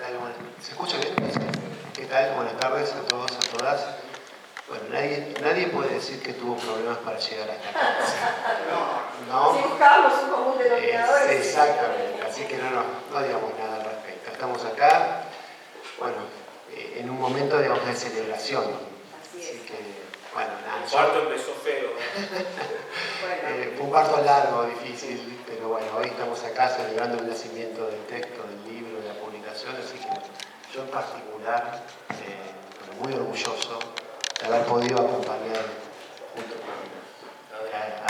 tal? ¿Se escucha bien? ¿Qué tal? Buenas tardes a todos, a todas. Bueno, nadie puede decir que tuvo problemas para llegar hasta acá. No. Si buscábamos un común denominador. Exactamente, así que no digamos nada al respecto. Estamos acá, bueno, en un momento, digamos, de celebración. Así que, bueno, nada. El parto empezó feo. Fue un parto largo, difícil, pero bueno, hoy estamos acá celebrando el nacimiento del texto, del libro, de la publicación, así que yo en particular, muy orgulloso de haber podido acompañar junto con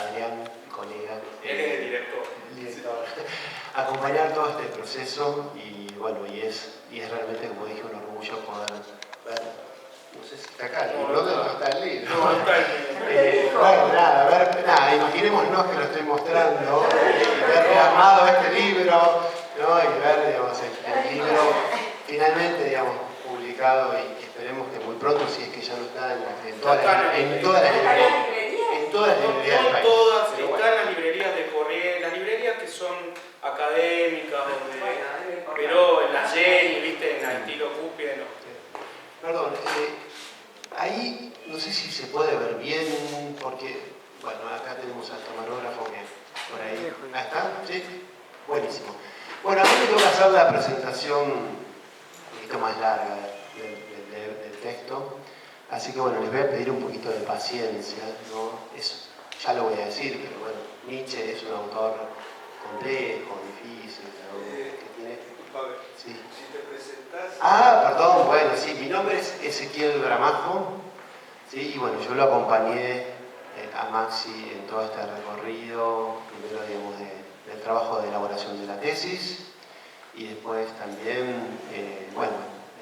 Adrián, mi colega. Él es el director. Acompañar todo este proceso y bueno, y es realmente, como dije, un orgullo poder ver. No sé si está acá, no está el libro. No, está el libro. Bueno, nada, imaginémonos que lo estoy mostrando y ver plasmado este libro, ¿no? Y ver, digamos, el libro finalmente, digamos, publicado y esperemos que muy pronto, si es que ya no está en todas las librerías del país. Están las librerías de Corrientes, las librerías que son académicas, pero en la Jenny, viste, en el estilo Cupia, ¿no? Perdón, ahí no sé si se puede ver bien, porque, bueno, acá tenemos al camarógrafo que por ahí. ¿Ah, está? ¿Sí? Buenísimo. Bueno, a mí me toca hacer la presentación un poquito más larga del texto, así que bueno, les voy a pedir un poquito de paciencia, ¿no? Eso ya lo voy a decir, pero bueno, Nietzsche es un autor complejo, difícil, ¿no? Que tiene... Sí. Si te presentás... Perdón, bueno, sí, mi nombre es Ezequiel Gramajo, ¿sí? Y bueno, yo lo acompañé a Maxi en todo este recorrido, primero, digamos, del trabajo de elaboración de la tesis, y después también, bueno,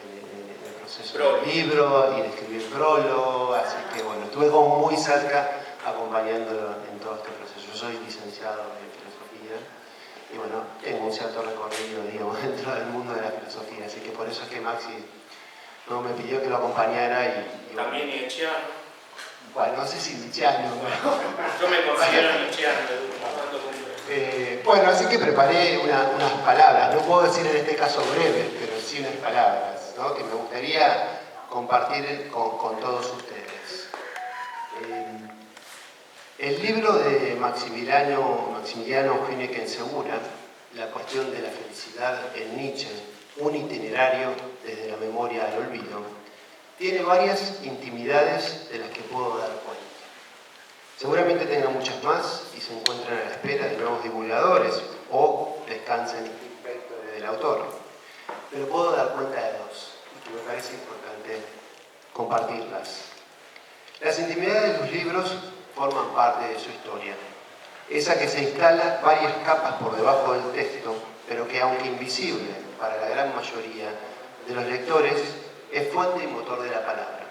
el proceso del libro y de escribir el prólogo, así que bueno, estuve como muy cerca acompañándolo en todo este proceso. Yo soy licenciado en filosofía y bueno, tengo un cierto recorrido, digamos, dentro del mundo de la filosofía, así que por eso es que Maxi no me pidió que lo acompañara y también nietzscheano. Bueno, no sé si nietzscheano, pero... Yo me considero nietzscheano. Bueno, así que preparé unas palabras, no puedo decir en este caso breves, pero sí unas palabras, ¿no? Que me gustaría compartir con todos ustedes. El libro de Maximiliano Eugenio Quensegura, La cuestión de la felicidad en Nietzsche, un itinerario desde la memoria al olvido, tiene varias intimidades de las que puedo dar cuenta. Seguramente tenga muchas más y se encuentran a la espera de nuevos divulgadores o descansen del autor. Pero puedo dar cuenta de dos, y me parece importante compartirlas. Las intimidades de los libros forman parte de su historia. Esa que se instala varias capas por debajo del texto, pero que aunque invisible para la gran mayoría de los lectores, es fuente y motor de la palabra,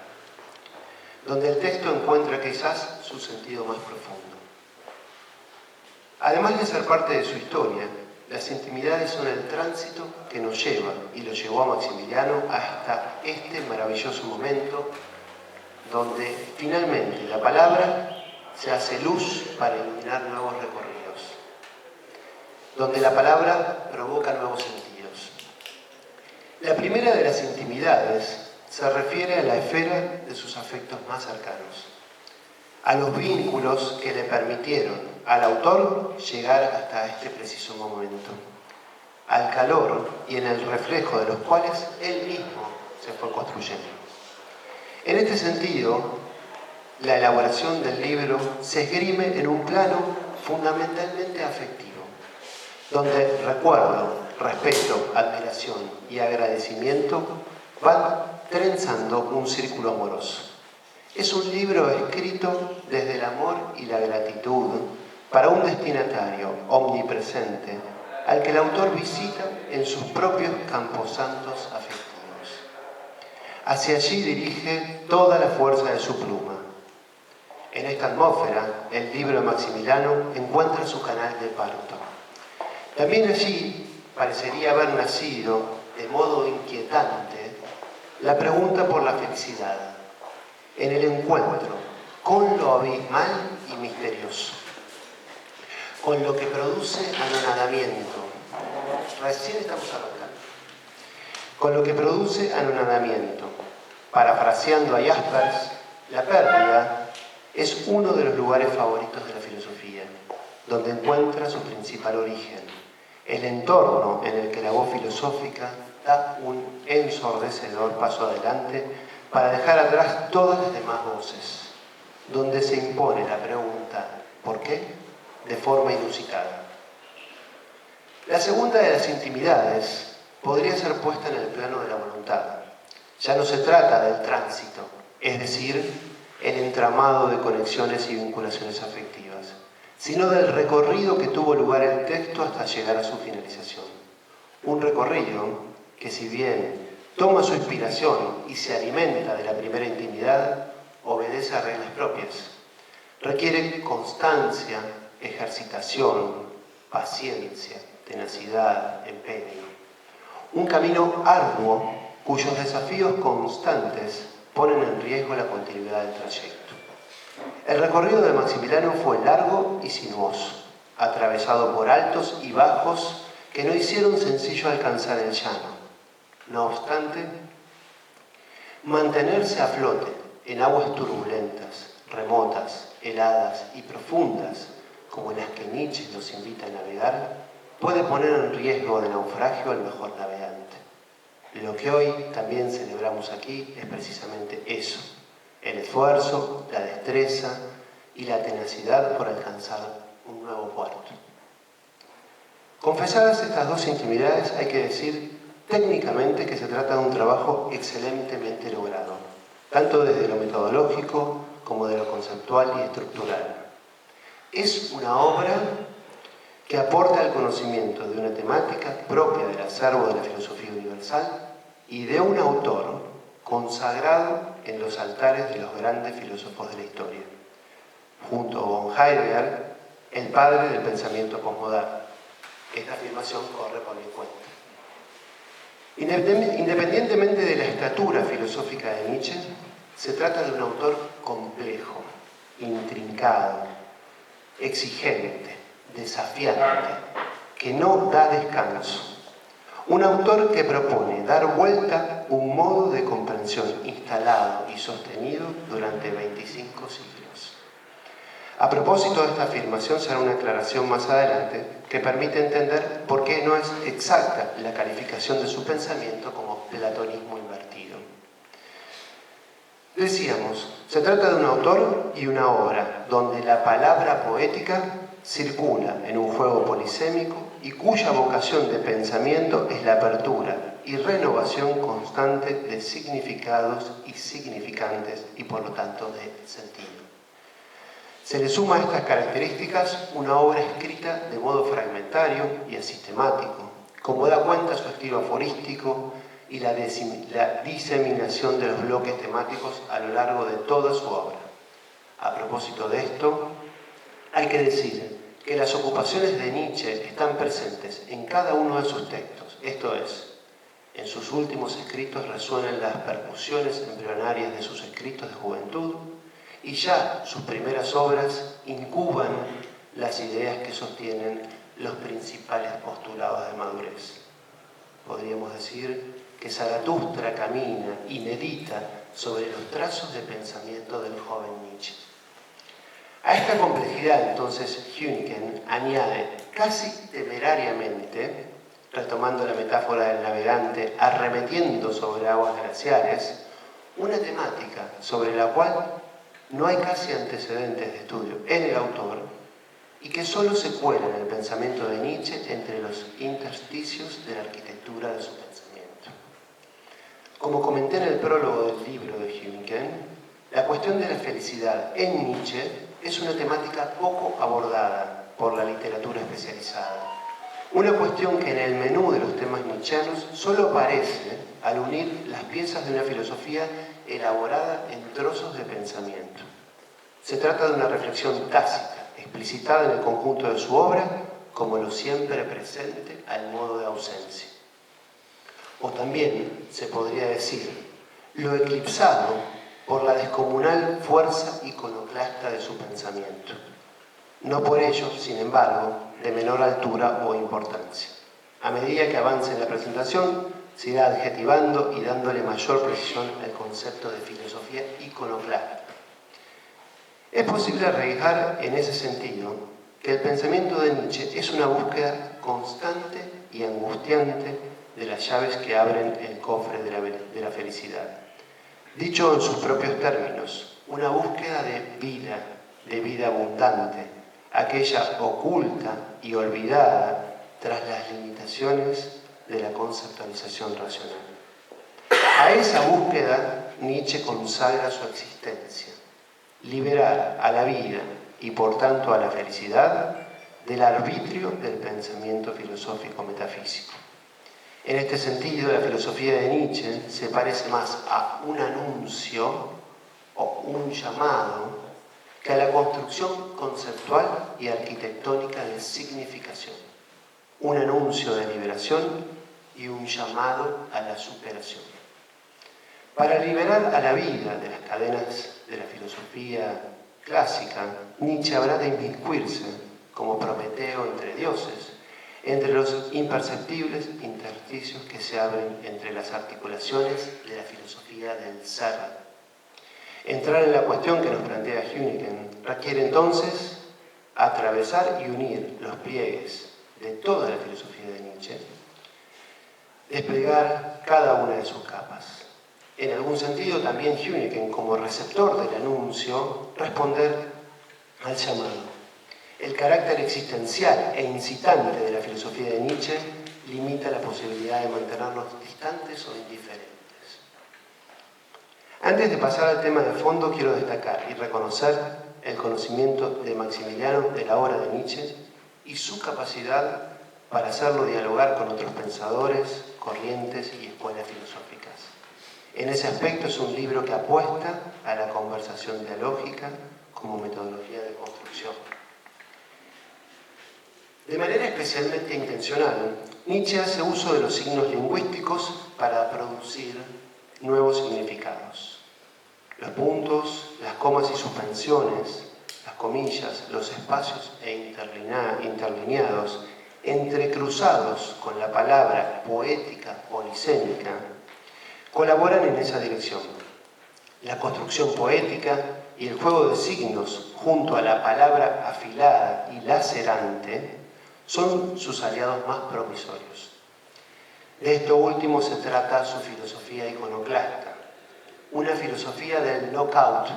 donde el texto encuentra quizás su sentido más profundo. Además de ser parte de su historia, las intimidades son el tránsito que nos lleva, y lo llevó a Maximiliano, hasta este maravilloso momento donde finalmente la palabra se hace luz para iluminar nuevos recorridos, donde la palabra provoca nuevos sentidos. La primera de las intimidades se refiere a la esfera de sus afectos más cercanos, a los vínculos que le permitieron al autor llegar hasta este preciso momento, al calor y en el reflejo de los cuales él mismo se fue construyendo. En este sentido, la elaboración del libro se esgrime en un plano fundamentalmente afectivo, donde recuerdo, respeto, admiración y agradecimiento van trenzando un círculo amoroso. Es un libro escrito desde el amor y la gratitud para un destinatario omnipresente al que el autor visita en sus propios camposantos afectivos. Hacia allí dirige toda la fuerza de su pluma. En esta atmósfera, el libro de Maximiliano encuentra su canal de parto. También allí parecería haber nacido, de modo inquietante, la pregunta por la felicidad, en el encuentro con lo abismal y misterioso, con lo que produce anonadamiento. Recién estamos arrancando. con lo que produce anonadamiento. Parafraseando a Jaspers, la pérdida es uno de los lugares favoritos de la filosofía, donde encuentra su principal origen, el entorno en el que la voz filosófica da un ensordecedor paso adelante para dejar atrás todas las demás voces, donde se impone la pregunta ¿por qué? De forma inusitada. La segunda de las intimidades podría ser puesta en el plano de la voluntad. Ya no se trata del tránsito, es decir, el entramado de conexiones y vinculaciones afectivas, sino del recorrido que tuvo lugar el texto hasta llegar a su finalización. Un recorrido que, si bien toma su inspiración y se alimenta de la primera intimidad, obedece a reglas propias. Requiere constancia, ejercitación, paciencia, tenacidad, empeño. Un camino arduo cuyos desafíos constantes ponen en riesgo la continuidad del trayecto. El recorrido de Maximiliano fue largo y sinuoso, atravesado por altos y bajos que no hicieron sencillo alcanzar el llano. No obstante, mantenerse a flote en aguas turbulentas, remotas, heladas y profundas, como las que Nietzsche nos invita a navegar, puede poner en riesgo de naufragio al mejor navegante. Lo que hoy también celebramos aquí es precisamente eso, el esfuerzo, la destreza y la tenacidad por alcanzar un nuevo puerto. Confesadas estas dos intimidades, hay que decir técnicamente que se trata de un trabajo excelentemente logrado, tanto desde lo metodológico como de lo conceptual y estructural. Es una obra que aporta el conocimiento de una temática propia del acervo de la filosofía universal y de un autor consagrado en los altares de los grandes filósofos de la historia. Junto a von Heidegger, el padre del pensamiento posmoderno. Esta afirmación corre por mi cuenta. Independientemente de la estatura filosófica de Nietzsche, se trata de un autor complejo, intrincado, exigente, desafiante, que no da descanso. Un autor que propone dar vuelta un modo de comprensión instalado y sostenido durante 25 siglos. A propósito de esta afirmación será una aclaración más adelante que permite entender por qué no es exacta la calificación de su pensamiento como platonismo invertido. Decíamos, se trata de un autor y una obra donde la palabra poética circula en un juego polisémico y cuya vocación de pensamiento es la apertura y renovación constante de significados y significantes y por lo tanto de sentido. Se le suma a estas características una obra escrita de modo fragmentario y asistemático, como da cuenta su estilo aforístico y la diseminación de los bloques temáticos a lo largo de toda su obra. A propósito de esto, hay que decir que las ocupaciones de Nietzsche están presentes en cada uno de sus textos, esto es, en sus últimos escritos resuenan las percusiones embrionarias de sus escritos de juventud y ya sus primeras obras incuban las ideas que sostienen los principales postulados de madurez. Podríamos decir que Zaratustra camina y medita sobre los trazos de pensamiento del joven Nietzsche. A esta complejidad, entonces, Hüneken añade casi temerariamente, retomando la metáfora del navegante, arremetiendo sobre aguas glaciares, una temática sobre la cual no hay casi antecedentes de estudio en el autor y que solo se cuela en el pensamiento de Nietzsche entre los intersticios de la arquitectura de su pensamiento. Como comenté en el prólogo del libro de Hüneken, la cuestión de la felicidad en Nietzsche es una temática poco abordada por la literatura especializada. Una cuestión que en el menú de los temas nietzscheanos solo aparece al unir las piezas de una filosofía elaborada en trozos de pensamiento. Se trata de una reflexión tácita, explicitada en el conjunto de su obra, como lo siempre presente al modo de ausencia. O también se podría decir, lo eclipsado por la descomunal fuerza iconoclasta de su pensamiento. No por ello, sin embargo, de menor altura o importancia. A medida que avance en la presentación, se irá adjetivando y dándole mayor precisión al concepto de filosofía iconoclasta. Es posible arraigar en ese sentido que el pensamiento de Nietzsche es una búsqueda constante y angustiante de las llaves que abren el cofre de la felicidad. Dicho en sus propios términos, una búsqueda de vida abundante, aquella oculta y olvidada tras las limitaciones de la conceptualización racional. A esa búsqueda Nietzsche consagra su existencia, liberar a la vida y por tanto a la felicidad del arbitrio del pensamiento filosófico metafísico. En este sentido, la filosofía de Nietzsche se parece más a un anuncio o un llamado que a la construcción conceptual y arquitectónica de significación. Un anuncio de liberación y un llamado a la superación. Para liberar a la vida de las cadenas de la filosofía clásica, Nietzsche habrá de inmiscuirse como Prometeo entre dioses, entre los imperceptibles intersticios que se abren entre las articulaciones de la filosofía del ser. Entrar en la cuestión que nos plantea Hüneken requiere entonces atravesar y unir los pliegues de toda la filosofía de Nietzsche, desplegar cada una de sus capas. En algún sentido también Hüneken, como receptor del anuncio, responder al llamado. El carácter existencial e incitante de la filosofía de Nietzsche limita la posibilidad de mantenernos distantes o indiferentes. Antes de pasar al tema de fondo, quiero destacar y reconocer el conocimiento de Maximiliano de la obra de Nietzsche y su capacidad para hacerlo dialogar con otros pensadores, corrientes y escuelas filosóficas. En ese aspecto es un libro que apuesta a la conversación dialógica como metodología de construcción. De manera especialmente intencional, Nietzsche hace uso de los signos lingüísticos para producir nuevos significados. Los puntos, las comas y suspensiones, las comillas, los espacios interlineados, entrecruzados con la palabra poética o polisémica, colaboran en esa dirección. La construcción poética y el juego de signos junto a la palabra afilada y lacerante son sus aliados más promisorios. De esto último se trata su filosofía iconoclasta, una filosofía del knockout,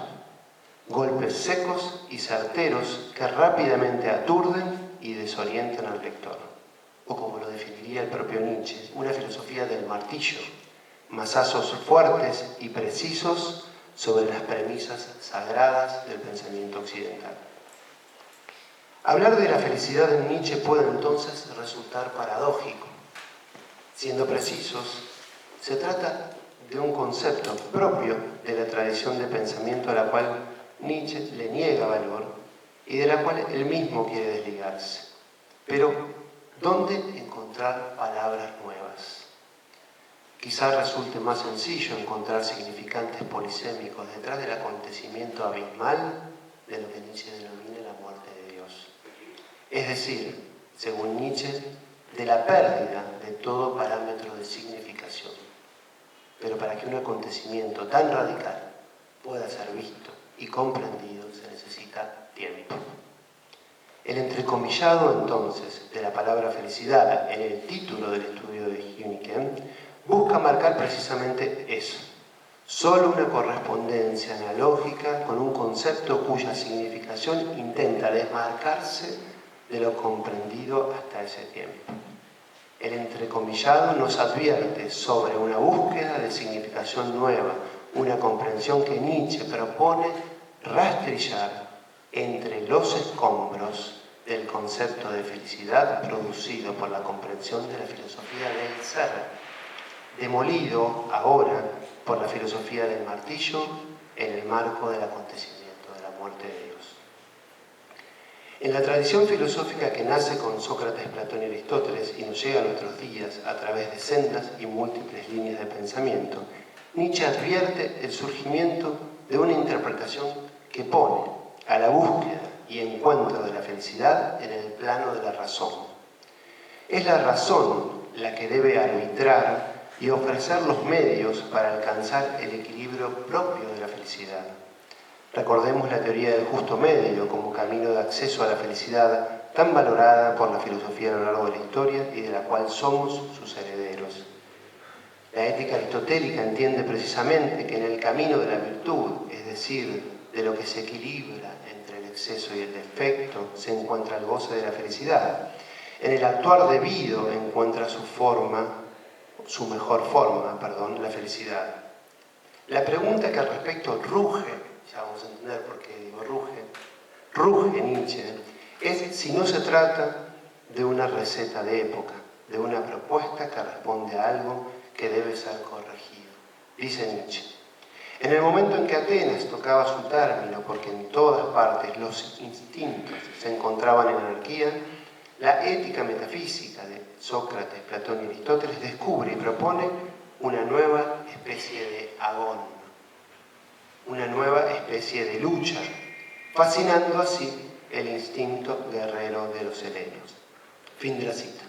golpes secos y certeros que rápidamente aturden y desorientan al lector, o como lo definiría el propio Nietzsche, una filosofía del martillo, mazazos fuertes y precisos sobre las premisas sagradas del pensamiento occidental. Hablar de la felicidad en Nietzsche puede entonces resultar paradójico. Siendo precisos, se trata de un concepto propio de la tradición de pensamiento a la cual Nietzsche le niega valor y de la cual él mismo quiere desligarse. Pero, ¿dónde encontrar palabras nuevas? Quizás resulte más sencillo encontrar significantes polisémicos detrás del acontecimiento abismal de lo que Nietzsche denomina la muerte de Dios. Es decir, según Nietzsche, de la pérdida de todo parámetro de significación. Pero para que un acontecimiento tan radical pueda ser visto y comprendido se necesita tiempo. El entrecomillado entonces de la palabra felicidad en el título del estudio de Hüneken busca marcar precisamente eso, solo una correspondencia analógica con un concepto cuya significación intenta desmarcarse de lo comprendido hasta ese tiempo. El entrecomillado nos advierte sobre una búsqueda de significación nueva, una comprensión que Nietzsche propone rastrillar entre los escombros del concepto de felicidad producido por la comprensión de la filosofía del ser, demolido ahora por la filosofía del martillo en el marco del acontecimiento de la muerte de Dios. En la tradición filosófica que nace con Sócrates, Platón y Aristóteles y nos llega a nuestros días a través de sendas y múltiples líneas de pensamiento, Nietzsche advierte el surgimiento de una interpretación que pone a la búsqueda y encuentro de la felicidad en el plano de la razón. Es la razón la que debe arbitrar y ofrecer los medios para alcanzar el equilibrio propio de la felicidad. Recordemos la teoría del justo medio como camino de acceso a la felicidad, tan valorada por la filosofía a lo largo de la historia y de la cual somos sus herederos. La ética aristotélica entiende precisamente que en el camino de la virtud, es decir, de lo que se equilibra entre el exceso y el defecto, se encuentra el goce de la felicidad. En el actuar debido encuentra su mejor forma, la felicidad. La pregunta que al respecto ruge, ya vamos a entender por qué digo ruge Nietzsche, es si no se trata de una receta de época, de una propuesta que responde a algo que debe ser corregido. Dice Nietzsche, en el momento en que Atenas tocaba su término, porque en todas partes los instintos se encontraban en anarquía, la ética metafísica de Sócrates, Platón y Aristóteles descubre y propone una nueva especie de agón, una nueva especie de lucha, fascinando así el instinto guerrero de los helenos. Fin de la cita.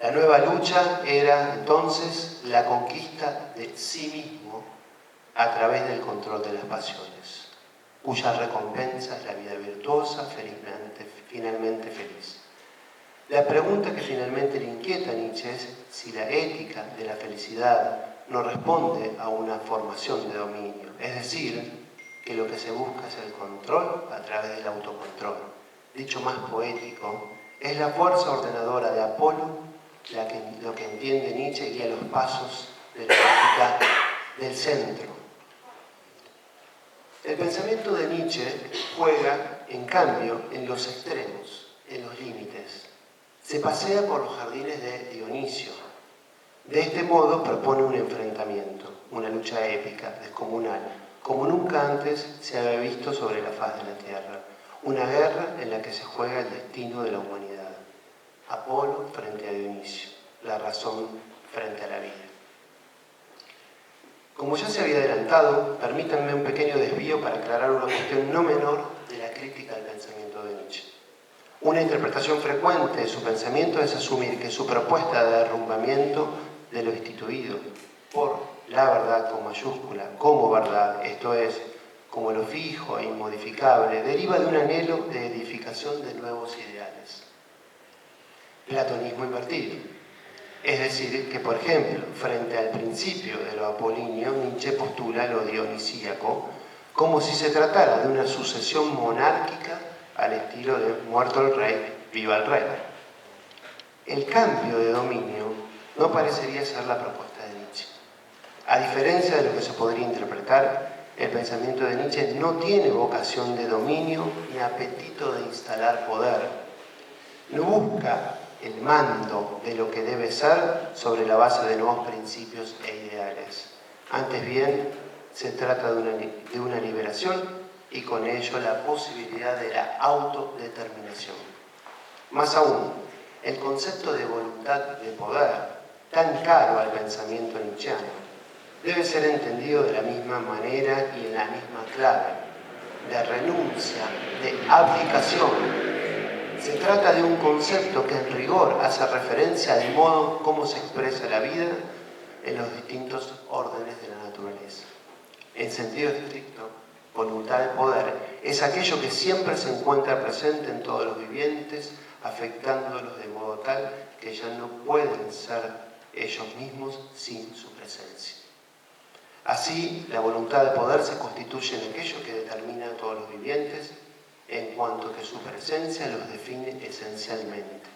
La nueva lucha era entonces la conquista de sí mismo a través del control de las pasiones, cuya recompensa es la vida virtuosa, finalmente feliz. La pregunta que finalmente le inquieta a Nietzsche es si la ética de la felicidad no responde a una formación de dominio, es decir, que lo que se busca es el control a través del autocontrol. Dicho más poético, es la fuerza ordenadora de Apolo lo que entiende Nietzsche guía los pasos de la ética del centro. El pensamiento de Nietzsche juega, en cambio, en los extremos, en los límites. Se pasea por los jardines de Dionisio. De este modo propone un enfrentamiento, una lucha épica, descomunal, como nunca antes se había visto sobre la faz de la Tierra. Una guerra en la que se juega el destino de la humanidad. Apolo frente a Dionisio, la razón frente a la vida. Como ya se había adelantado, permítanme un pequeño desvío para aclarar una cuestión no menor de la crítica al pensamiento de Nietzsche. Una interpretación frecuente de su pensamiento es asumir que su propuesta de derrumbamiento de lo instituido por la verdad con mayúscula, como verdad, esto es, como lo fijo e inmodificable, deriva de un anhelo de edificación de nuevos ideales. Platonismo invertido. Es decir, que por ejemplo, frente al principio de lo apolíneo, Nietzsche postula lo dionisíaco como si se tratara de una sucesión monárquica al estilo de muerto el rey, viva el rey. El cambio de dominio no parecería ser la propuesta de Nietzsche. A diferencia de lo que se podría interpretar, el pensamiento de Nietzsche no tiene vocación de dominio ni apetito de instalar poder. No busca el mando de lo que debe ser sobre la base de nuevos principios e ideales. Antes bien, se trata de una liberación y con ello la posibilidad de la autodeterminación. Más aún, el concepto de voluntad de poder, tan caro al pensamiento nietzscheano, debe ser entendido de la misma manera y en la misma clave, de renuncia, de abdicación. Se trata de un concepto que en rigor hace referencia al modo como se expresa la vida en los distintos órdenes de la naturaleza. En sentido estricto, voluntad de poder es aquello que siempre se encuentra presente en todos los vivientes, afectándolos de modo tal que ya no pueden ser ellos mismos sin su presencia. Así, la voluntad de poder se constituye en aquello que determina a todos los vivientes, en cuanto que su presencia los define esencialmente.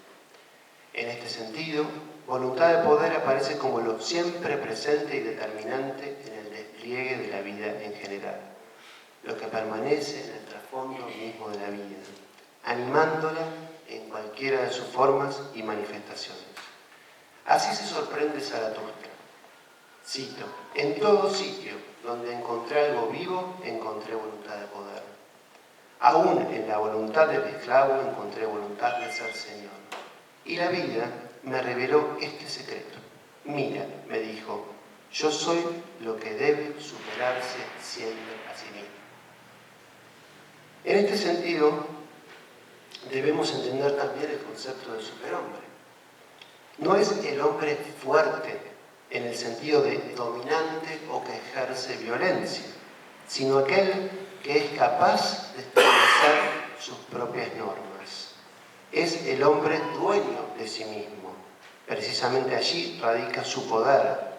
En este sentido, voluntad de poder aparece como lo siempre presente y determinante en el despliegue de la vida en general, lo que permanece en el trasfondo mismo de la vida, animándola en cualquiera de sus formas y manifestaciones. Así se sorprende Zaratustra. Cito, en todo sitio donde encontré algo vivo, encontré voluntad de poder. Aún en la voluntad del esclavo encontré voluntad de ser señor. Y la vida me reveló este secreto. Mira, me dijo, yo soy lo que debe superarse siempre a sí mismo. En este sentido, debemos entender también el concepto de superhombre. No es el hombre fuerte en el sentido de dominante o que ejerce violencia, sino aquel que es capaz de establecer sus propias normas. Es el hombre dueño de sí mismo. Precisamente allí radica su poder,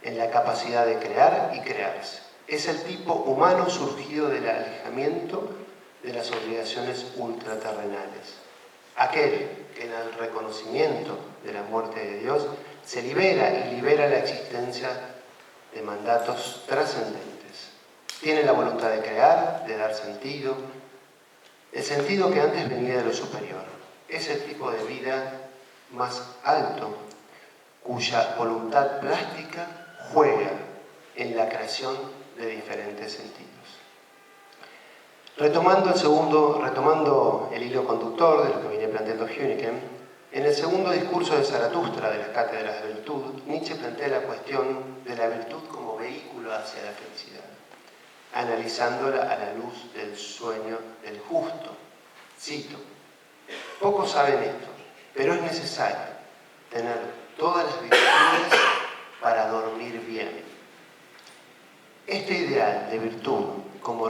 en la capacidad de crear y crearse. Es el tipo humano surgido del alejamiento de las obligaciones ultraterrenales. Aquel que en el reconocimiento de la muerte de Dios se libera y libera la existencia de mandatos trascendentes. Tiene la voluntad de crear, de dar sentido, el sentido que antes venía de lo superior. Es el tipo de vida más alto, cuya voluntad plástica juega en la creación de diferentes sentidos. Retomando el hilo conductor de lo que viene planteando Hüneken, en el segundo discurso de Zaratustra de las cátedras de virtud, Nietzsche plantea la cuestión de la virtud como vehículo hacia la felicidad, analizándola a la luz del sueño del justo. Cito: pocos saben esto, pero es necesario tener todas las virtudes para dormir bien. Este ideal de virtud como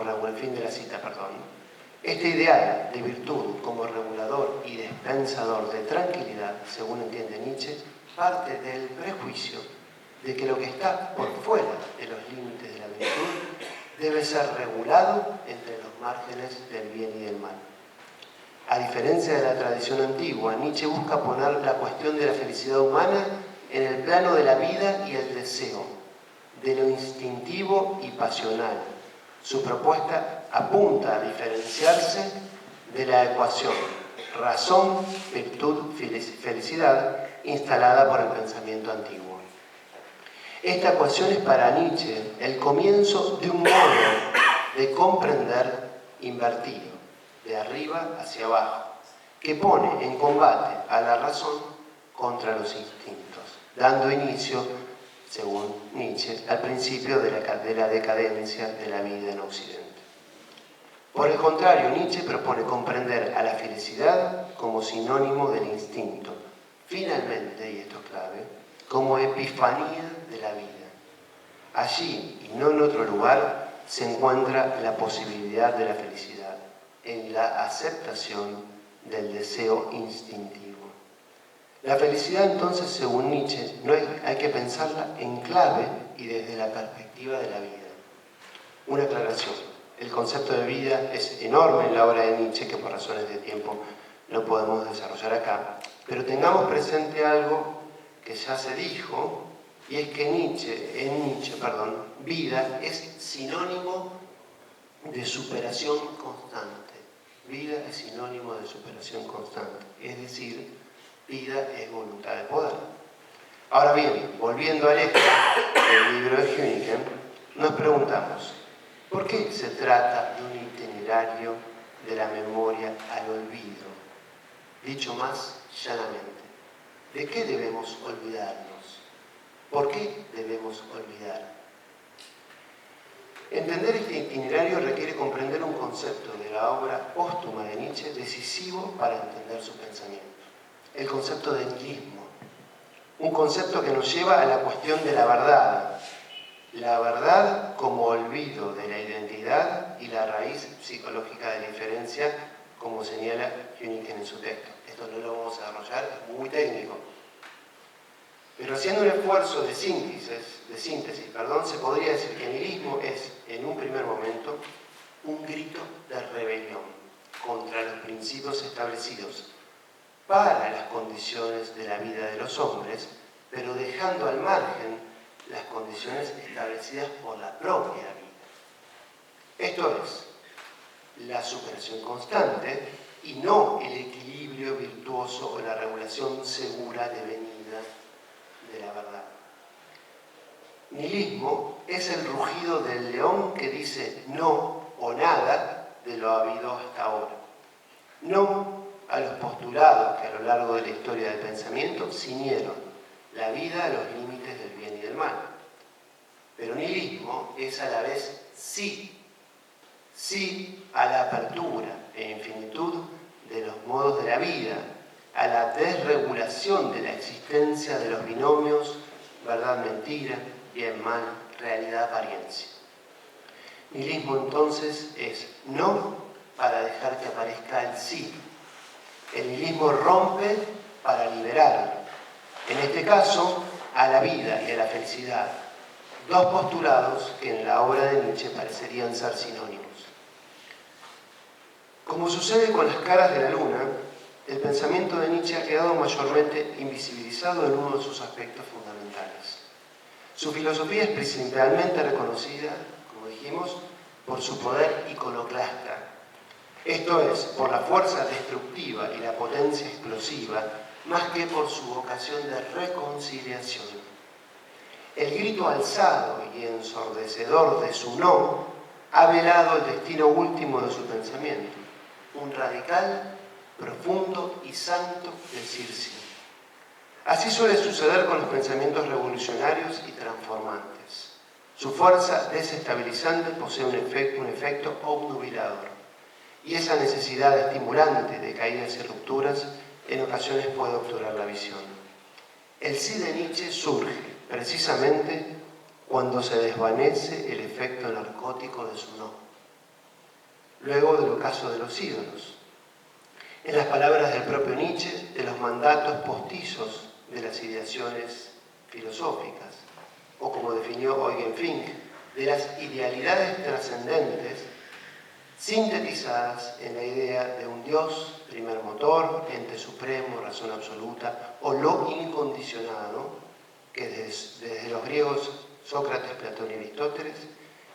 este ideal de virtud como regulador y dispensador de tranquilidad, según entiende Nietzsche, parte del prejuicio de que lo que está por fuera de los límites de la virtud debe ser regulado entre los márgenes del bien y del mal. A diferencia de la tradición antigua, Nietzsche busca poner la cuestión de la felicidad humana en el plano de la vida y el deseo, de lo instintivo y pasional. Su propuesta apunta a diferenciarse de la ecuación razón, virtud, felicidad instalada por el pensamiento antiguo. Esta ecuación es para Nietzsche el comienzo de un modo de comprender invertido, de arriba hacia abajo, que pone en combate a la razón contra los instintos, dando inicio, según Nietzsche, al principio de la decadencia de la vida en Occidente. Por el contrario, Nietzsche propone comprender a la felicidad como sinónimo del instinto, finalmente, y esto es clave, como epifanía de la vida. Allí, y no en otro lugar, se encuentra la posibilidad de la felicidad, en la aceptación del deseo instintivo. La felicidad, entonces, según Nietzsche, hay que pensarla en clave y desde la perspectiva de la vida. Una aclaración: el concepto de vida es enorme en la obra de Nietzsche, que por razones de tiempo no podemos desarrollar acá, pero tengamos presente algo que ya se dijo, y es que vida es sinónimo de superación constante. Vida es sinónimo de superación constante, es decir, vida es voluntad de poder. Ahora bien, volviendo al eje del libro de Hüneken, nos preguntamos: ¿por qué se trata de un itinerario de la memoria al olvido? Dicho más llanamente, ¿de qué debemos olvidarnos? ¿Por qué debemos olvidar? Entender este itinerario requiere comprender un concepto de la obra póstuma de Nietzsche decisivo para entender su pensamiento: el concepto de nihilismo, un concepto que nos lleva a la cuestión de la verdad como olvido de la identidad y la raíz psicológica de la diferencia, como señala Hüneken en su texto. Esto no lo vamos a desarrollar, es muy técnico. Pero haciendo un esfuerzo de síntesis, se podría decir que el nihilismo es, en un primer momento, un grito de rebelión contra los principios establecidos para las condiciones de la vida de los hombres, pero dejando al margen las condiciones establecidas por la propia vida. Esto es, la superación constante y no el equilibrio virtuoso o la regulación segura devenida de la verdad. Nihilismo es el rugido del león que dice no o nada de lo habido hasta ahora. No a los postulados que a lo largo de la historia del pensamiento ciñeron la vida a los límites del bien y del mal. Pero nihilismo es a la vez sí a la apertura e infinitud de los modos de la vida, a la desregulación de la existencia de los binomios verdad mentira, bien mal, realidad apariencia. Nihilismo entonces es no para dejar que aparezca el sí. El nihilismo rompe para liberar, en este caso, a la vida y a la felicidad, dos postulados que en la obra de Nietzsche parecerían ser sinónimos. Como sucede con las caras de la luna, el pensamiento de Nietzsche ha quedado mayormente invisibilizado en uno de sus aspectos fundamentales. Su filosofía es principalmente reconocida, como dijimos, por su poder iconoclasta, esto es, por la fuerza destructiva y la potencia explosiva, más que por su vocación de reconciliación. El grito alzado y ensordecedor de su no ha velado el destino último de su pensamiento, un radical, profundo y santo decir sí. Así suele suceder con los pensamientos revolucionarios y transformantes. Su fuerza desestabilizante posee un efecto obnubilador, y esa necesidad estimulante de caídas y rupturas en ocasiones puede obturar la visión. El sí de Nietzsche surge precisamente cuando se desvanece el efecto narcótico de su no. Luego del ocaso de los ídolos. En las palabras del propio Nietzsche, de los mandatos postizos de las ideaciones filosóficas, o como definió Eugen Fink, de las idealidades trascendentes sintetizadas en la idea de un Dios, primer motor, ente supremo, razón absoluta, o lo incondicionado, que desde los griegos Sócrates, Platón y Aristóteles,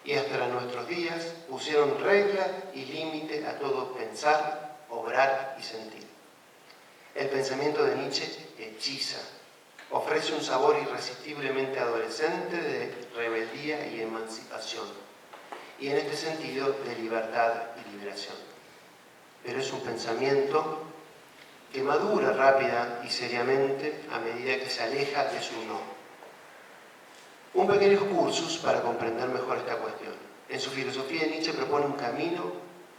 y hasta nuestros días pusieron regla y límite a todo pensar, obrar y sentir. El pensamiento de Nietzsche hechiza, ofrece un sabor irresistiblemente adolescente de rebeldía y emancipación, y en este sentido de libertad y liberación. Pero es un pensamiento que madura rápida y seriamente a medida que se aleja de su no. Un pequeño excursus para comprender mejor esta cuestión. En su filosofía, Nietzsche propone un camino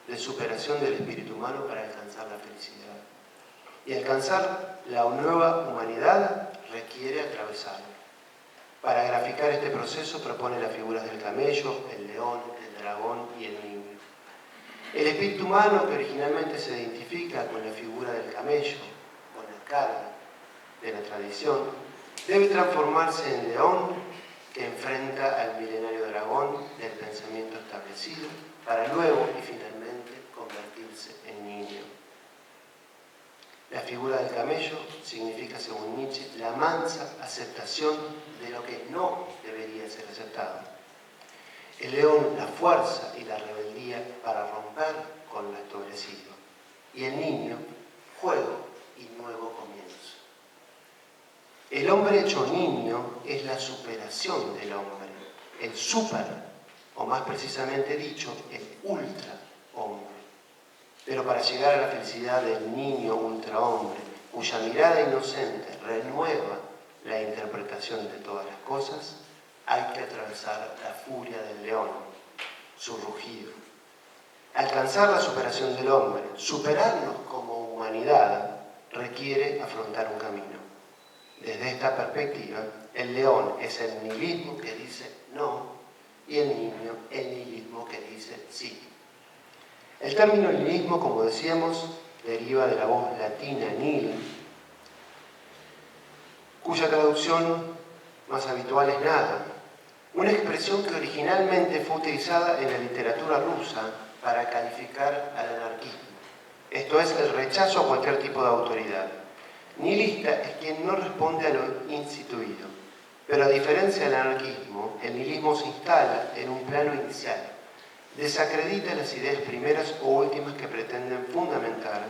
de superación del espíritu humano para alcanzar la felicidad. Y alcanzar la nueva humanidad requiere atravesarlo. Para graficar este proceso propone las figuras del camello, el león, el dragón y el niño. El espíritu humano, que originalmente se identifica con la figura del camello, con la carga de la tradición, debe transformarse en león que enfrenta al milenario dragón del pensamiento establecido, para luego y finalmente convertirse en niño. La figura del camello significa, según Nietzsche, la mansa aceptación de lo que no debería ser aceptado. El león, la fuerza y la rebeldía para romper con lo establecido. Y el niño, juego y nuevo comienzo. El hombre hecho niño es la superación del hombre, el super, o más precisamente dicho, el ultra hombre. Pero para llegar a la felicidad del niño ultrahombre, cuya mirada inocente renueva la interpretación de todas las cosas, hay que atravesar la furia del león, su rugido. Alcanzar la superación del hombre, superarnos como humanidad, requiere afrontar un camino. Desde esta perspectiva, el león es el nihilismo que dice no y el niño el nihilismo que dice sí. El término nihilismo, como decíamos, deriva de la voz latina nihil, cuya traducción más habitual es nada, una expresión que originalmente fue utilizada en la literatura rusa para calificar al anarquismo, esto es, el rechazo a cualquier tipo de autoridad. Nihilista es quien no responde a lo instituido, pero a diferencia del anarquismo, el nihilismo se instala en un plano inicial, desacredita las ideas primeras o últimas que pretenden fundamentar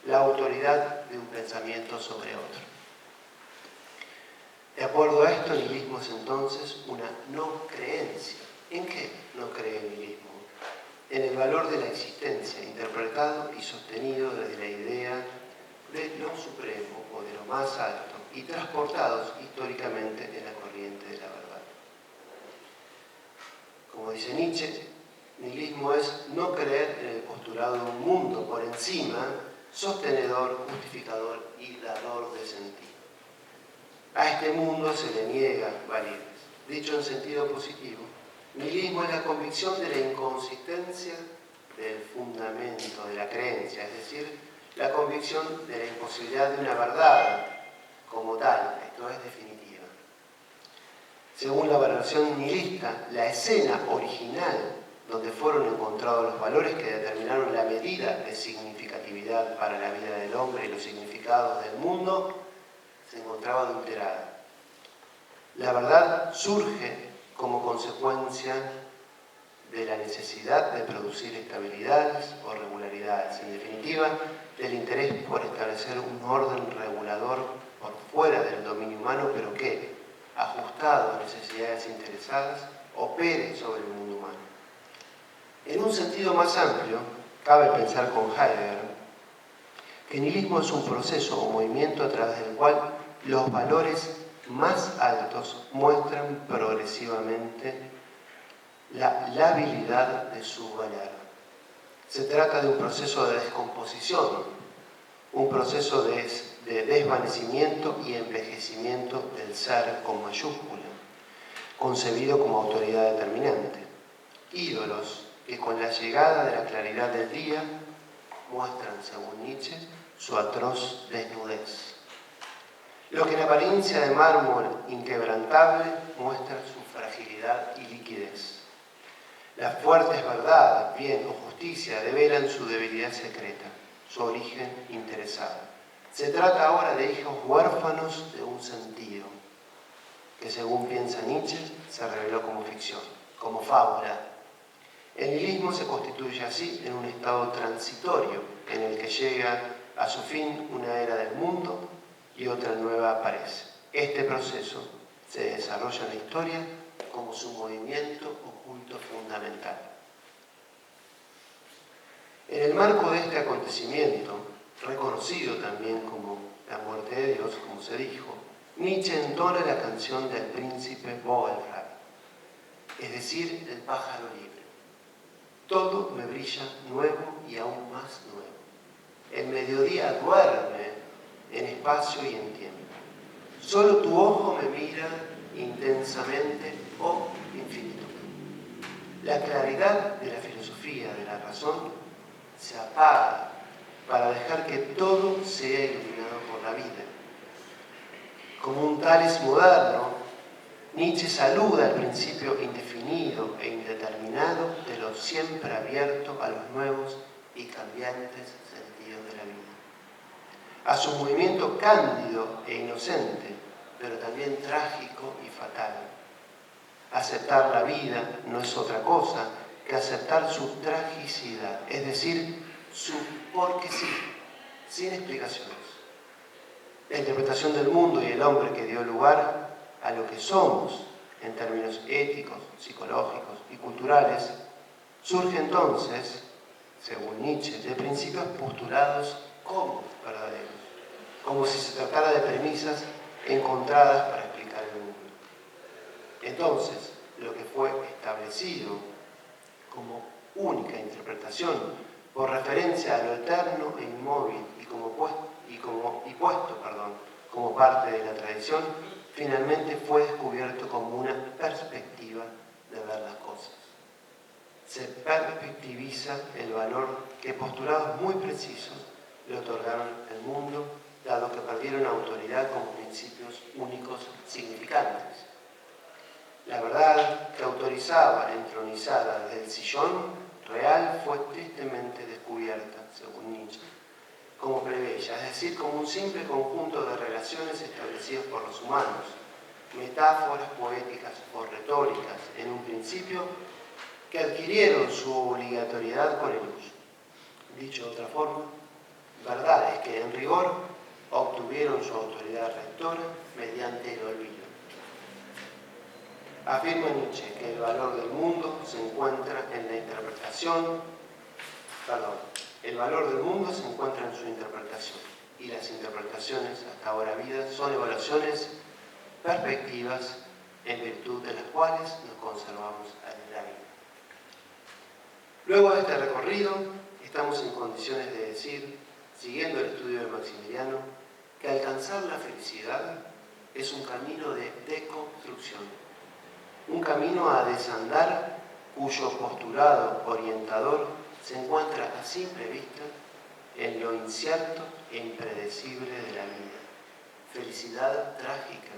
la autoridad de un pensamiento sobre otro. De acuerdo a esto, el nihilismo es entonces una no creencia. ¿En qué no cree el nihilismo? En el valor de la existencia, interpretado y sostenido desde la idea de lo supremo o de lo más alto y transportados históricamente en la corriente de la verdad. Como dice Nietzsche, nihilismo es no creer en el postulado de un mundo por encima, sostenedor, justificador y dador de sentido. A este mundo se le niega validez. Dicho en sentido positivo, nihilismo es la convicción de la inconsistencia del fundamento de la creencia, es decir, la convicción de la imposibilidad de una verdad como tal, esto es definitiva. Según la valoración nihilista, la escena original donde fueron encontrados los valores que determinaron la medida de significatividad para la vida del hombre y los significados del mundo, se encontraba adulterada. La verdad surge como consecuencia de la necesidad de producir estabilidades o regularidades, en definitiva, del interés por establecer un orden regulador por fuera del dominio humano, pero que, ajustado a necesidades interesadas, opere sobre el mundo humano. En un sentido más amplio, cabe pensar con Heidegger que el nihilismo es un proceso o movimiento a través del cual los valores más altos muestran progresivamente la labilidad de su valer. Se trata de un proceso de descomposición, un proceso de desvanecimiento y envejecimiento del ser con mayúscula, concebido como autoridad determinante. Ídolos que con la llegada de la claridad del día muestran, según Nietzsche, su atroz desnudez. Lo que en apariencia de mármol inquebrantable muestra su fragilidad y liquidez. Las fuertes verdades, bien o justicia, develan su debilidad secreta, su origen interesado. Se trata ahora de hijos huérfanos de un sentido, que según piensa Nietzsche, se reveló como ficción, como fábula. El nihilismo se constituye así en un estado transitorio, en el que llega a su fin una era del mundo y otra nueva aparece. Este proceso se desarrolla en la historia como su movimiento oculto fundamental. En el marco de este acontecimiento, reconocido también como la muerte de Dios, como se dijo, Nietzsche entona la canción del príncipe Vogelfrei, es decir, el pájaro libre. Todo me brilla nuevo y aún más nuevo. El mediodía duerme en espacio y en tiempo. Solo tu ojo me mira intensamente, oh infinito. La claridad de la filosofía, de la razón, se apaga para dejar que todo sea iluminado por la vida. Como un Tales moderno, Nietzsche saluda el principio indefinido e indeterminado de lo siempre abierto a los nuevos y cambiantes sentidos de la vida. A su movimiento cándido e inocente, pero también trágico y fatal. Aceptar la vida no es otra cosa que aceptar su tragicidad, es decir, su porque sí, sin explicaciones. La interpretación del mundo y el hombre que dio lugar a lo que somos en términos éticos, psicológicos y culturales surge entonces, según Nietzsche, de principios postulados como verdaderos, como si se tratara de premisas encontradas para explicar el mundo. Entonces, lo que fue establecido como única interpretación por referencia a lo eterno e inmóvil y puesto como parte de la tradición, finalmente fue descubierto como una perspectiva de ver las cosas. Se perspectiviza el valor que postulados muy precisos le otorgaron al mundo, dado que perdieron autoridad como principios únicos significantes. La verdad que autorizaba entronizada desde el sillón real fue tristemente descubierta, según Nietzsche, como plebeya, es decir, como un simple conjunto de relaciones establecidas por los humanos, metáforas poéticas o retóricas en un principio que adquirieron su obligatoriedad con el uso. Dicho de otra forma, verdades que en rigor obtuvieron su autoridad rectora mediante el olvido. Afirma Nietzsche que el valor del mundo se encuentra en la interpretación, el valor del mundo se encuentra en su interpretación, y las interpretaciones hasta ahora habidas son evaluaciones, perspectivas, en virtud de las cuales nos conservamos en la vida. Luego de este recorrido, estamos en condiciones de decir, siguiendo el estudio de Maximiliano, que alcanzar la felicidad es un camino de deconstrucción, un camino a desandar cuyo postulado orientador se encuentra a simple vista en lo incierto e impredecible de la vida. Felicidad trágica.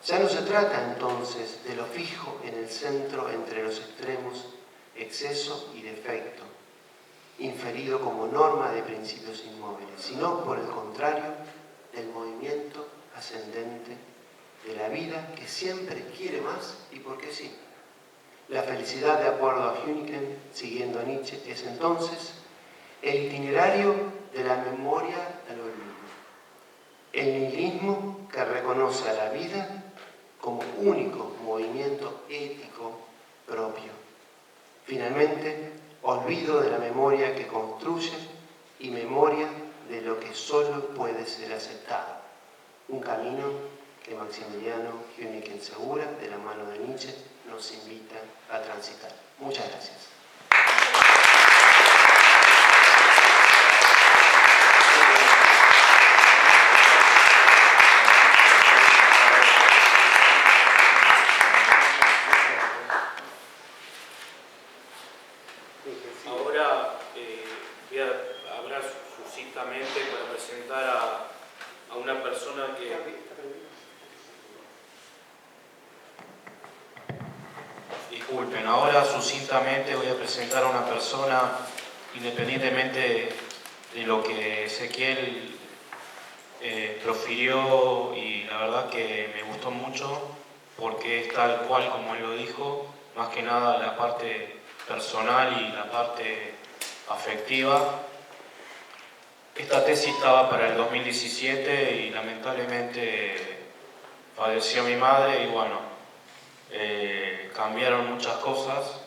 Ya no se trata entonces de lo fijo en el centro entre los extremos, exceso y defecto, inferido como norma de principios inmóviles, sino por el contrario del movimiento ascendente de la vida que siempre quiere más y porque sí. La felicidad, de acuerdo a Hüneken, siguiendo a Nietzsche, es entonces el itinerario de la memoria al olvido, el nihilismo que reconoce a la vida como único movimiento ético propio. Finalmente, olvido de la memoria que construye y memoria de lo que solo puede ser aceptado. Un camino que Maximiliano Hüneken Segura, de la mano de Nietzsche, nos invita a transitar. Muchas gracias. Ahora voy a hablar sucintamente para presentar a una persona que... Disculpen, ahora sucintamente voy a presentar a una persona, independientemente de lo que Ezequiel profirió, y la verdad que me gustó mucho porque es tal cual como él lo dijo, más que nada la parte personal y la parte afectiva. Esta tesis estaba para el 2017 y lamentablemente falleció mi madre y bueno, cambiaron muchas cosas.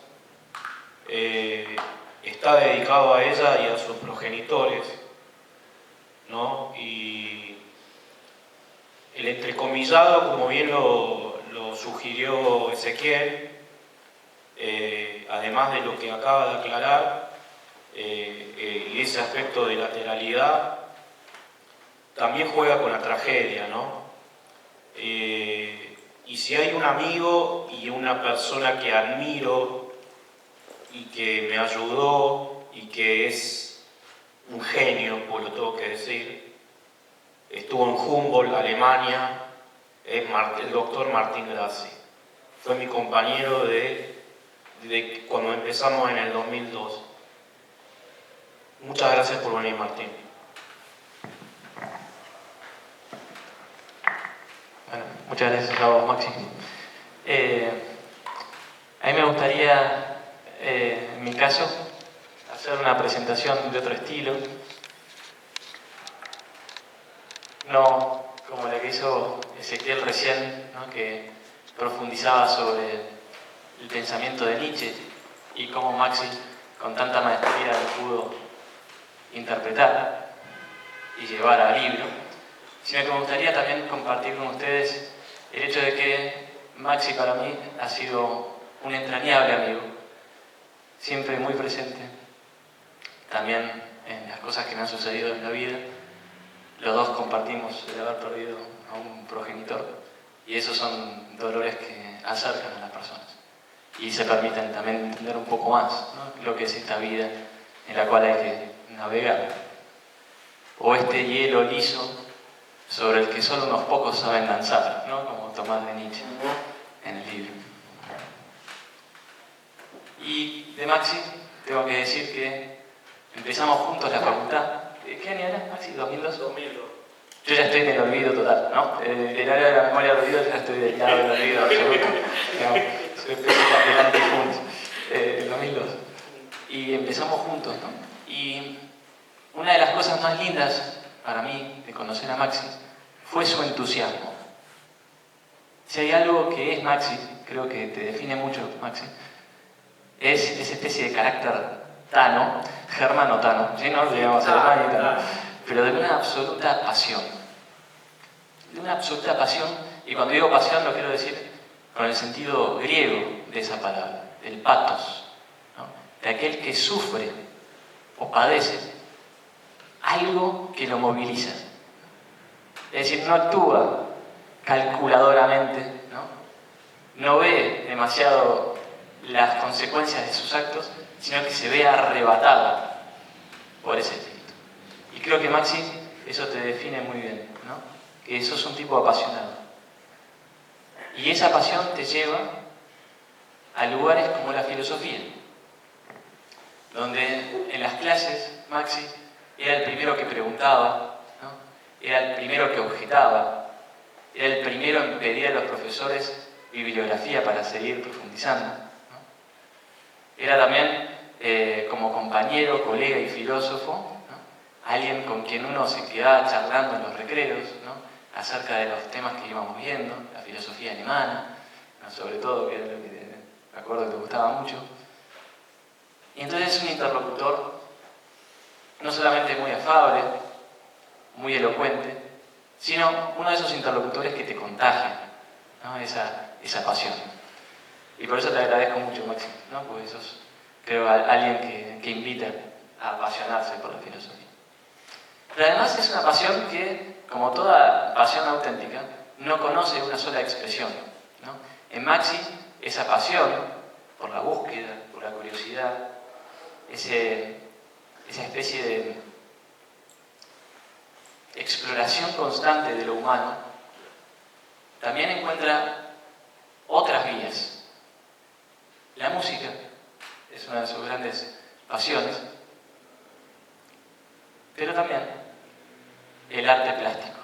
Está dedicado a ella y a sus progenitores, ¿no? Y el entrecomillado, como bien lo sugirió Ezequiel, además de lo que acaba de aclarar, y ese aspecto de lateralidad, también juega con la tragedia, ¿no? Y si hay un amigo y una persona que admiro y que me ayudó y que es un genio, pues lo tengo que decir, estuvo en Humboldt, Alemania, es el doctor Martín Grassi. Fue mi compañero de cuando empezamos en el 2002. Muchas gracias por venir, Martín. Bueno, muchas gracias a vos, Maxi. A mí me gustaría, en mi caso, hacer una presentación de otro estilo. No como la que hizo Ezequiel recién, ¿no? Que profundizaba sobre el pensamiento de Nietzsche y cómo Maxi, con tanta maestría, lo pudo interpretar y llevar al libro, sino que me gustaría también compartir con ustedes el hecho de que Maxi para mí ha sido un entrañable amigo, siempre muy presente, también en las cosas que me han sucedido en la vida. Los dos compartimos el haber perdido a un progenitor y esos son dolores que acercan a las personas y se permiten también entender un poco más, ¿no? Lo que es esta vida en la cual hay que navegar, o este hielo liso sobre el que solo unos pocos saben danzar, ¿no? Como Tomás de Nietzsche en el libro. Y de Maxi tengo que decir que empezamos juntos la facultad. ¿Qué año era, Maxi? ¿2002? 2002. Yo ya estoy en el olvido total, ¿no? El área de la memoria del olvido, ya estoy del lado del olvido absoluto. Soy el antipunto. El 2002. Y empezamos juntos, ¿no? Y una de las cosas más lindas para mí de conocer a Maxi fue su entusiasmo. Si hay algo que es Maxi, creo que te define mucho, Maxi, es esa especie de carácter tano, germano-tano, ¿sí? No digamos alemán y tano, pero de una absoluta pasión. De una absoluta pasión, y cuando digo pasión lo quiero decir con el sentido griego de esa palabra, del pathos, ¿no? De aquel que sufre o padece algo que lo moviliza. Es decir, no actúa calculadoramente, no ve demasiado las consecuencias de sus actos, sino que se ve arrebatado por ese espíritu. Y creo que Maxi eso te define muy bien, que sos un tipo apasionado. Y esa pasión te lleva a lugares como la filosofía, donde en las clases Maxi era el primero que preguntaba, era el primero que objetaba, era el primero en pedir a los profesores bibliografía para seguir profundizando. Era también, como compañero, colega y filósofo, alguien con quien uno se quedaba charlando en los recreos, acerca de los temas que íbamos viendo, la filosofía alemana, sobre todo, que era lo que me acuerdo que te gustaba mucho. Y entonces es un interlocutor no solamente muy afable, muy elocuente, sino uno de esos interlocutores que te contagia, esa pasión. Y por eso te agradezco mucho, Máximo, porque sos, creo, alguien que invita a apasionarse por la filosofía. Pero además es una pasión que, como toda pasión auténtica, no conoce una sola expresión, En Maxi, esa pasión por la búsqueda, por la curiosidad, esa especie de exploración constante de lo humano, también encuentra otras vías. La música es una de sus grandes pasiones, pero también el arte plástico.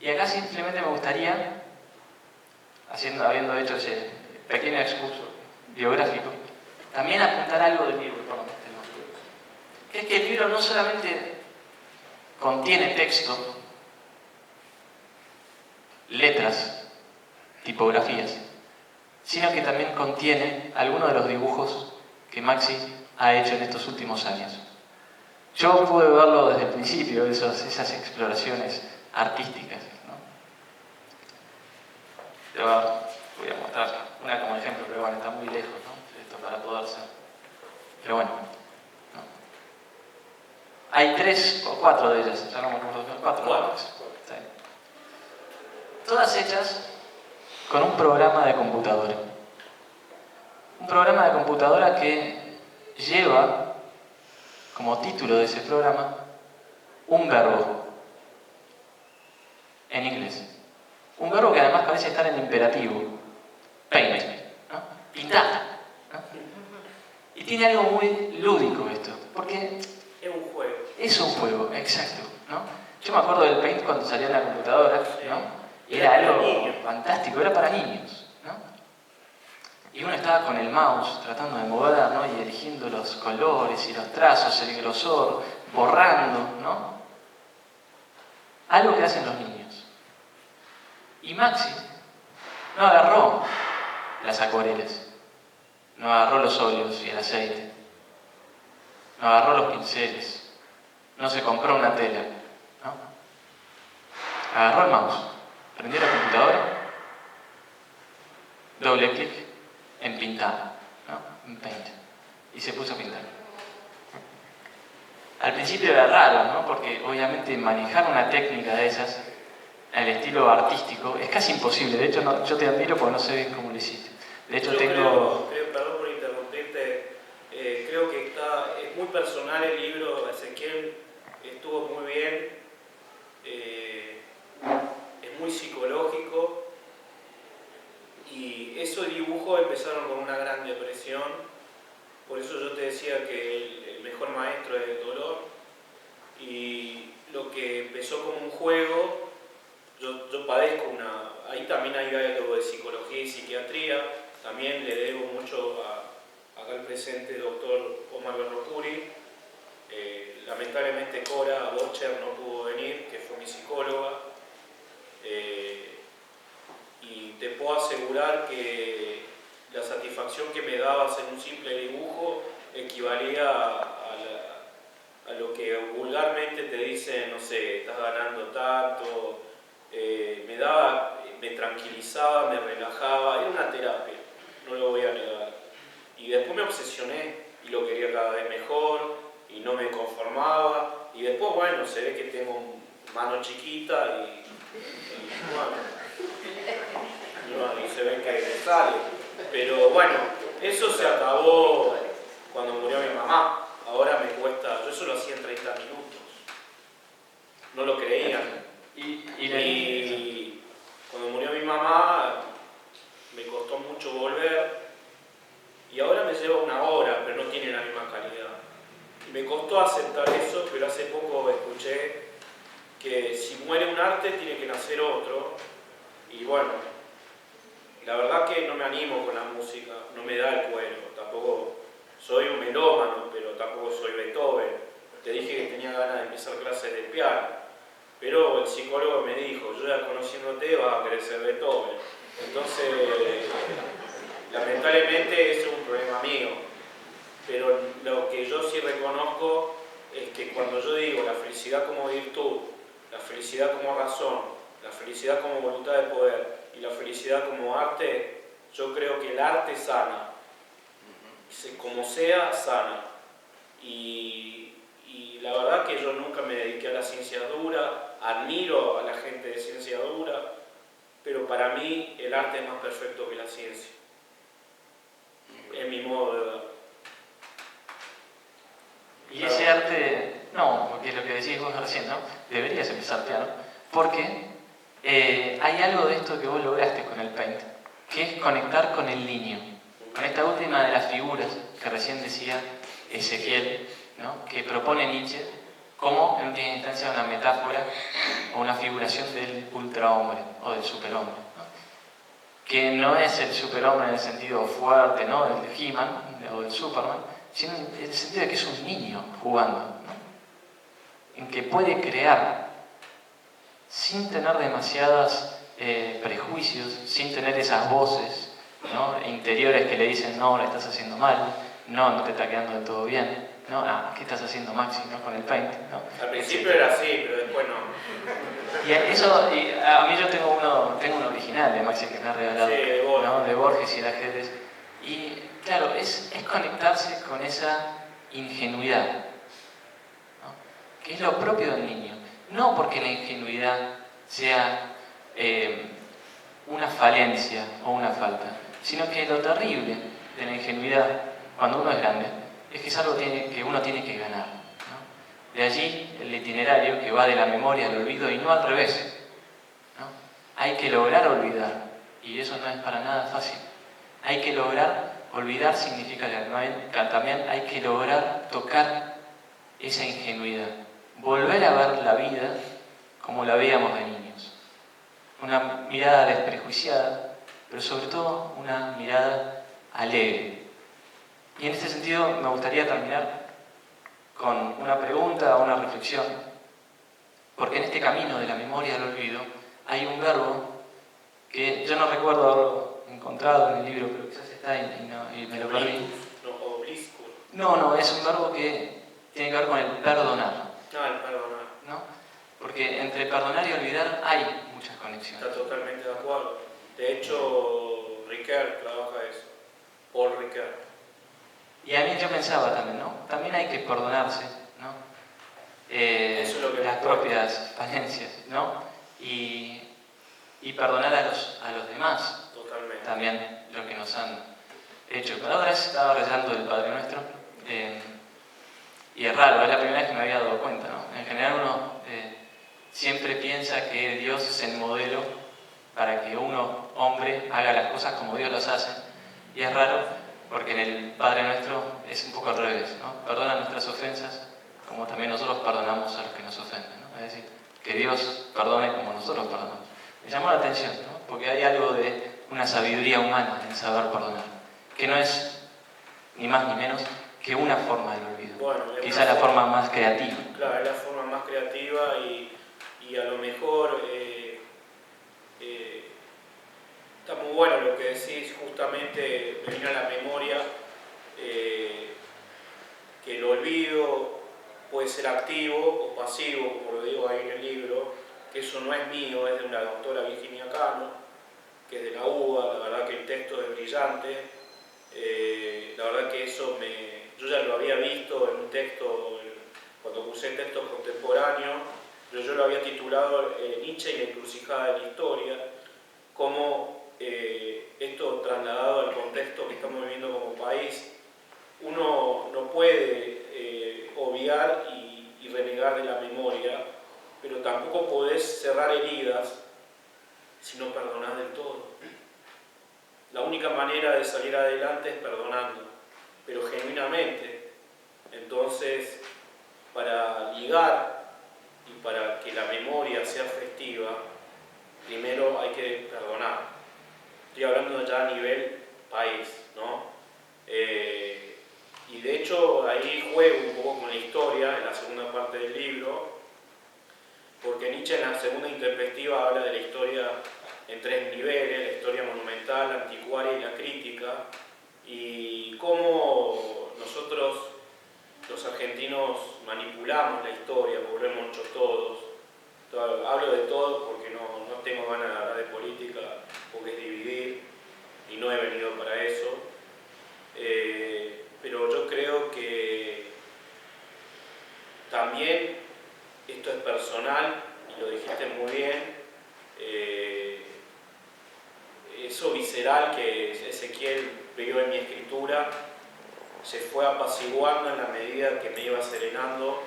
Y acá simplemente me gustaría, habiendo hecho ese pequeño excurso biográfico, también apuntar algo del libro, que es que el libro no solamente contiene texto, letras, tipografías, sino que también contiene algunos de los dibujos que Maxi ha hecho en estos últimos años. Yo pude verlo desde el principio, esas exploraciones artísticas. Te voy a mostrar una como ejemplo, pero bueno, está muy lejos, esto para poder ser. Pero bueno, hay 3 o 4 de ellas, ya no me acuerdo, 4. Sí. Todas hechas con un programa de computadora. Un programa de computadora que lleva como título de ese programa un verbo en inglés. Un verbo que además parece estar en imperativo. Paint, pintar. Y tiene algo muy lúdico esto, porque Es un juego. es un juego, exacto. Yo me acuerdo del Paint cuando salió en la computadora, y era algo fantástico, era para niños. Y uno estaba con el mouse tratando de mover, y eligiendo los colores y los trazos, el grosor, borrando, algo que hacen los niños. Y Maxi no agarró las acuarelas, no agarró los óleos y el aceite, no agarró los pinceles, no se compró una tela, agarró el mouse, prendió la computadora, doble clic en pintar, en Paint, y se puso a pintar. Al principio era raro, porque obviamente manejar una técnica de esas al estilo artístico es casi imposible. De hecho, yo te admiro porque no sé bien cómo lo hiciste. De hecho, Creo, perdón por interrumpirte, creo que es muy personal el libro. Ezequiel estuvo muy bien, es muy psicológico, y esos dibujos empezaron con una gran depresión. Por eso yo te decía que el mejor maestro es el dolor, y lo que empezó como un juego, yo padezco ahí también hay algo de psicología y psiquiatría. También le debo mucho acá al presente doctor Omar Berrocuri. Lamentablemente Cora Bocher no pudo venir, que fue mi psicóloga. Y te puedo asegurar que la satisfacción que me daba hacer un simple dibujo equivalía a lo que vulgarmente te dicen, no sé, estás ganando tanto. Me tranquilizaba, me relajaba, era una terapia, no lo voy a negar. Y después me obsesioné y lo quería cada vez mejor y no me conformaba. Y después, bueno, se ve que tengo mano chiquita y bueno, y se ve que sale. Pero bueno, eso se acabó cuando murió mi mamá. Ahora me cuesta, yo eso lo hacía en 30 minutos. No lo creían. Y cuando murió mi mamá me costó mucho volver. Y ahora me lleva 1 hora, pero no tiene la misma calidad. Y me costó aceptar eso, pero hace poco escuché que si muere un arte tiene que nacer otro. Y bueno, la verdad que no me animo con la música, no me da el cuero. Tampoco soy un melómano, pero tampoco soy Beethoven. Te dije que tenía ganas de empezar clases de piano. Pero el psicólogo me dijo, yo ya conociéndote vas a querer ser Beethoven. Entonces, lamentablemente ese es un problema mío. Pero lo que yo sí reconozco es que cuando yo digo la felicidad como virtud, la felicidad como razón, la felicidad como voluntad de poder y la felicidad como arte, yo creo que el arte sana. Como sea, sana. Y la verdad que yo nunca me dediqué a la ciencia dura, admiro a la gente de ciencia dura, pero para mí el arte es más perfecto que la ciencia. Es mi modo de ver. Y ese arte, no, porque es lo que decís vos recién, ¿no? Deberías empezar piano, porque hay algo de esto que vos lograste con el paint, que es conectar con el niño, con esta última de las figuras que recién decía Ezequiel, ¿no? Que propone Nietzsche como en última instancia una metáfora o una figuración del ultrahombre o del superhombre, ¿no? Que no es el superhombre en el sentido fuerte, ¿no? El de He-Man o del Superman, sino en el sentido de que es un niño jugando, ¿no? En que puede crear sin tener demasiados prejuicios, sin tener esas voces, ¿no? Interiores que le dicen no, la estás haciendo mal, no te está quedando del todo bien, no, ¿qué estás haciendo, Maxi, ¿no? Con el paint, ¿no? Al principio era así, pero después no. Y eso, a mí yo tengo un original de Maxi que me ha regalado, sí, de Borges, ¿no? De Borges y el ajedrez. Y claro, es conectarse con esa ingenuidad, ¿no? Que es lo propio del niño. No porque la ingenuidad sea una falencia o una falta, sino que lo terrible de la ingenuidad cuando uno es grande es que es algo que uno tiene que ganar, ¿no? De allí el itinerario que va de la memoria al olvido y no al revés, ¿no? Hay que lograr olvidar y eso no es para nada fácil. Hay que lograr olvidar, significa que también hay que lograr tocar esa ingenuidad, volver a ver la vida como la veíamos de niños. Una mirada desprejuiciada, pero sobre todo una mirada alegre. Y en este sentido me gustaría terminar con una pregunta o una reflexión, porque en este camino de la memoria al olvido hay un verbo que yo no recuerdo haberlo encontrado en el libro, pero quizás está y me lo perdí. No, es un verbo que tiene que ver con el perdonar. El perdonar. ¿No? Porque entre perdonar y olvidar hay muchas conexiones. Está totalmente de acuerdo. De hecho, Ricoeur trabaja eso. Paul Ricoeur. Y a mí yo pensaba también, ¿no? También hay que perdonarse, ¿no? Eso es lo que las propias falencias, ¿no? Y perdonar a los demás. Totalmente. También lo que nos han hecho. Pero ahora estaba rezando el Padre Nuestro. Y es raro, es la primera vez que me había dado cuenta, ¿no? En general uno siempre piensa que Dios es el modelo para que uno, hombre, haga las cosas como Dios las hace. Y es raro porque en el Padre Nuestro es un poco al revés, ¿no? Perdona nuestras ofensas como también nosotros perdonamos a los que nos ofenden, ¿no? Es decir, que Dios perdone como nosotros perdonamos. Me llamó la atención, ¿no? Porque hay algo de una sabiduría humana en saber perdonar, que no es ni más ni menos que una forma del olvido. Bueno, quizá la forma más creativa. Claro, es la forma más creativa y a lo mejor está muy bueno lo que decís, justamente me vino a la memoria que el olvido puede ser activo o pasivo, como lo digo ahí en el libro, que eso no es mío, es de una doctora Virginia Cano, que es de la UBA, la verdad que el texto es brillante, la verdad que eso yo ya lo había visto en un texto, cuando cursé textos contemporáneos, pero yo lo había titulado Nietzsche y la encrucijada de la historia, cómo esto trasladado al contexto que estamos viviendo como país, uno no puede obviar y renegar de la memoria, pero tampoco podés cerrar heridas si no perdonás del todo. La única manera de salir adelante es perdonando, pero genuinamente. Entonces, para ligar y para que la memoria sea festiva, primero hay que perdonar. Estoy hablando ya a nivel país, ¿no? Y de hecho ahí juego un poco con la historia en la segunda parte del libro, porque Nietzsche en la segunda introspectiva habla de la historia en tres niveles: la historia monumental, la anticuaria y la crítica, y cómo nosotros los argentinos manipulamos la historia, porque lo hemos hecho todos. Hablo de todo porque no tengo ganas de hablar de política, porque es dividir y no he venido para eso. Pero yo creo que también esto es personal, y lo dijiste muy bien, eso visceral que Ezequiel vio en mi escritura se fue apaciguando en la medida que me iba serenando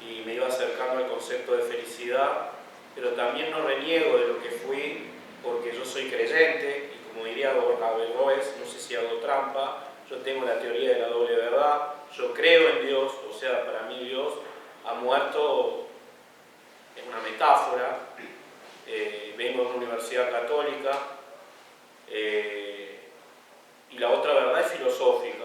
y me iba acercando al concepto de felicidad, pero también no reniego de lo que fui, porque yo soy creyente, y como diría Averroes, no sé si hago trampa, yo tengo la teoría de la doble verdad, yo creo en Dios, o sea, para mí Dios ha muerto, es una metáfora, vengo de una universidad católica, y la otra verdad es filosófica.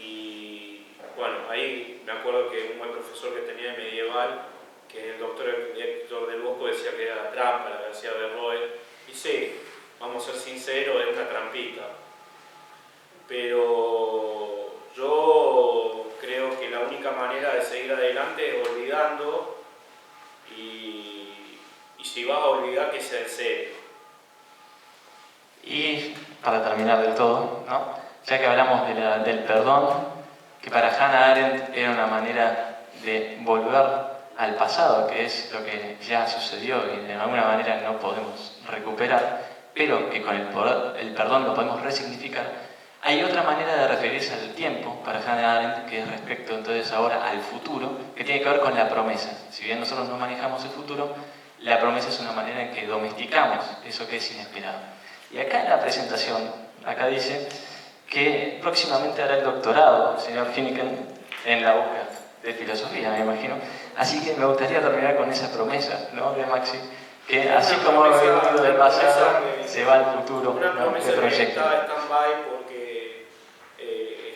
Y bueno, ahí me acuerdo que un buen profesor que tenía de medieval, que es el doctor Héctor del Bosco, decía que era trampa la que hacía Averroes, y sí, vamos a ser sinceros, es una trampita. Pero yo creo que la única manera de seguir adelante es olvidando, y si vas a olvidar, que sea en serio. Y para terminar del todo, ¿no? Ya que hablamos del perdón, que para Hannah Arendt era una manera de volver al pasado, que es lo que ya sucedió y de alguna manera no podemos recuperar, pero que con el perdón lo podemos resignificar. Hay otra manera de referirse al tiempo para Hannah Arendt, que es respecto entonces ahora al futuro, que tiene que ver con la promesa. Si bien nosotros no manejamos el futuro, la promesa es una manera en que domesticamos eso que es inesperado. Y acá en la presentación, acá dice que próximamente hará el doctorado el señor Finnken en la UCA de filosofía, me imagino. Así que me gustaría terminar con esa promesa, ¿no?, de Maxi, que así como ha venido del pasado, se va al futuro, una ¿no?, promesa de que proyecto. está en stand-by porque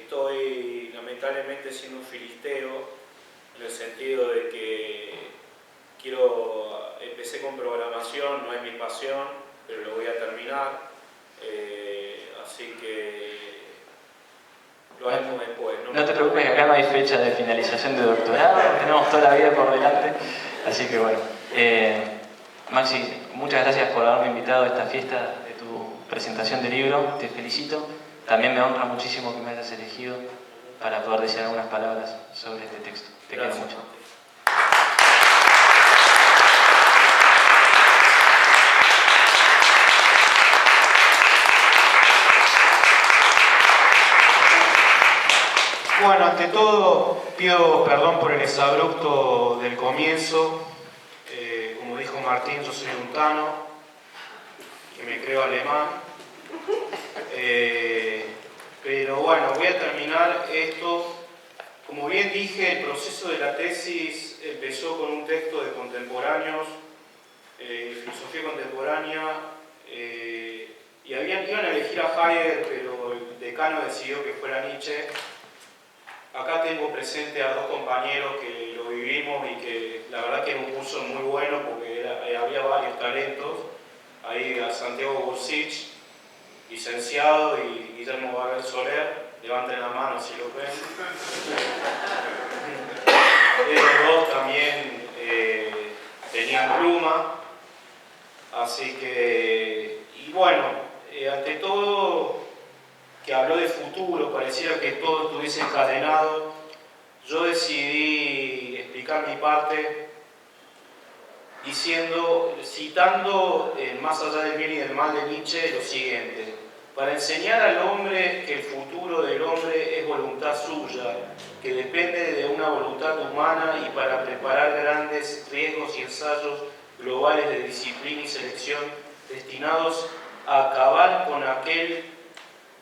estoy lamentablemente siendo un filisteo, en el sentido de que empecé con programación, no es mi pasión, pero lo voy a terminar, así que lo haremos después. No te preocupes, que acá no hay fecha de finalización de doctorado, tenemos toda la vida por delante, así que bueno. Maxi, muchas gracias por haberme invitado a esta fiesta de tu presentación de libro, te felicito. También me honra muchísimo que me hayas elegido para poder decir algunas palabras sobre este texto. Te quiero mucho. Bueno, ante todo pido perdón por el exabrupto del comienzo. Como dijo Martín, yo soy untano, que me creo alemán. Pero bueno, voy a terminar esto. Como bien dije, el proceso de la tesis empezó con un texto de contemporáneos, filosofía contemporánea, y iban a elegir a Heidegger, pero el decano decidió que fuera Nietzsche. Acá tengo presente a dos compañeros que lo vivimos y que la verdad que era un curso muy bueno porque había varios talentos. Ahí a Santiago Bursich, licenciado, y Guillermo Babel Soler. Levanten la mano si lo ven. Ellos dos también tenían pluma. Así que, y bueno, ante todo, que habló de futuro, pareciera que todo estuviese encadenado. Yo decidí explicar mi parte citando Más allá del bien y del mal de Nietzsche, lo siguiente: para enseñar al hombre que el futuro del hombre es voluntad suya, que depende de una voluntad humana, y para preparar grandes riesgos y ensayos globales de disciplina y selección destinados a acabar con aquel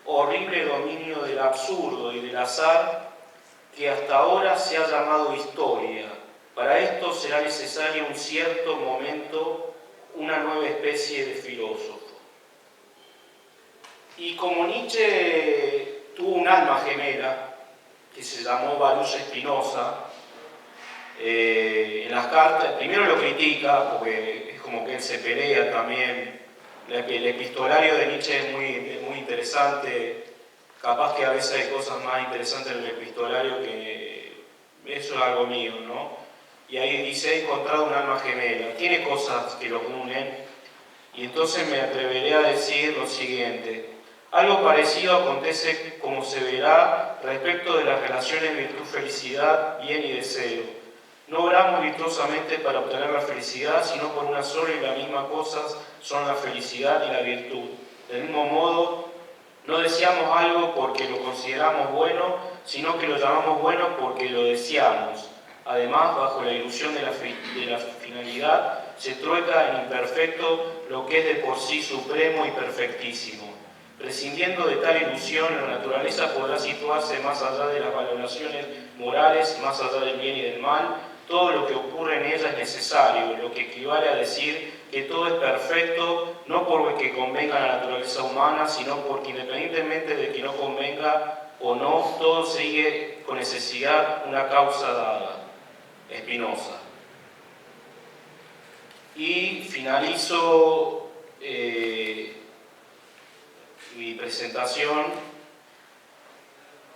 horrible dominio del absurdo y del azar que hasta ahora se ha llamado historia. Para esto será necesario un cierto momento, una nueva especie de filósofo. Y como Nietzsche tuvo un alma gemela, que se llamó Baruch Spinoza, en las cartas, primero lo critica, porque es como que él se pelea también. El epistolario de Nietzsche es muy interesante, capaz que a veces hay cosas más interesantes en el epistolario que eso es algo mío, ¿no? Y ahí dice: he encontrado un alma gemela, tiene cosas que los unen, y entonces me atreveré a decir lo siguiente: algo parecido acontece, como se verá, respecto de las relaciones virtud-felicidad, bien y deseo. No obramos virtuosamente para obtener la felicidad, sino por una sola y la misma cosa son la felicidad y la virtud. Del mismo modo, no deseamos algo porque lo consideramos bueno, sino que lo llamamos bueno porque lo deseamos. Además, bajo la ilusión de la finalidad, se trueca en imperfecto lo que es de por sí supremo y perfectísimo. Prescindiendo de tal ilusión, la naturaleza podrá situarse más allá de las valoraciones morales, más allá del bien y del mal. Todo lo que ocurre en ella es necesario, lo que equivale a decir que todo es perfecto, no porque convenga a la naturaleza humana, sino porque, independientemente de que no convenga o no, todo sigue con necesidad una causa dada. Spinoza. Y finalizo mi presentación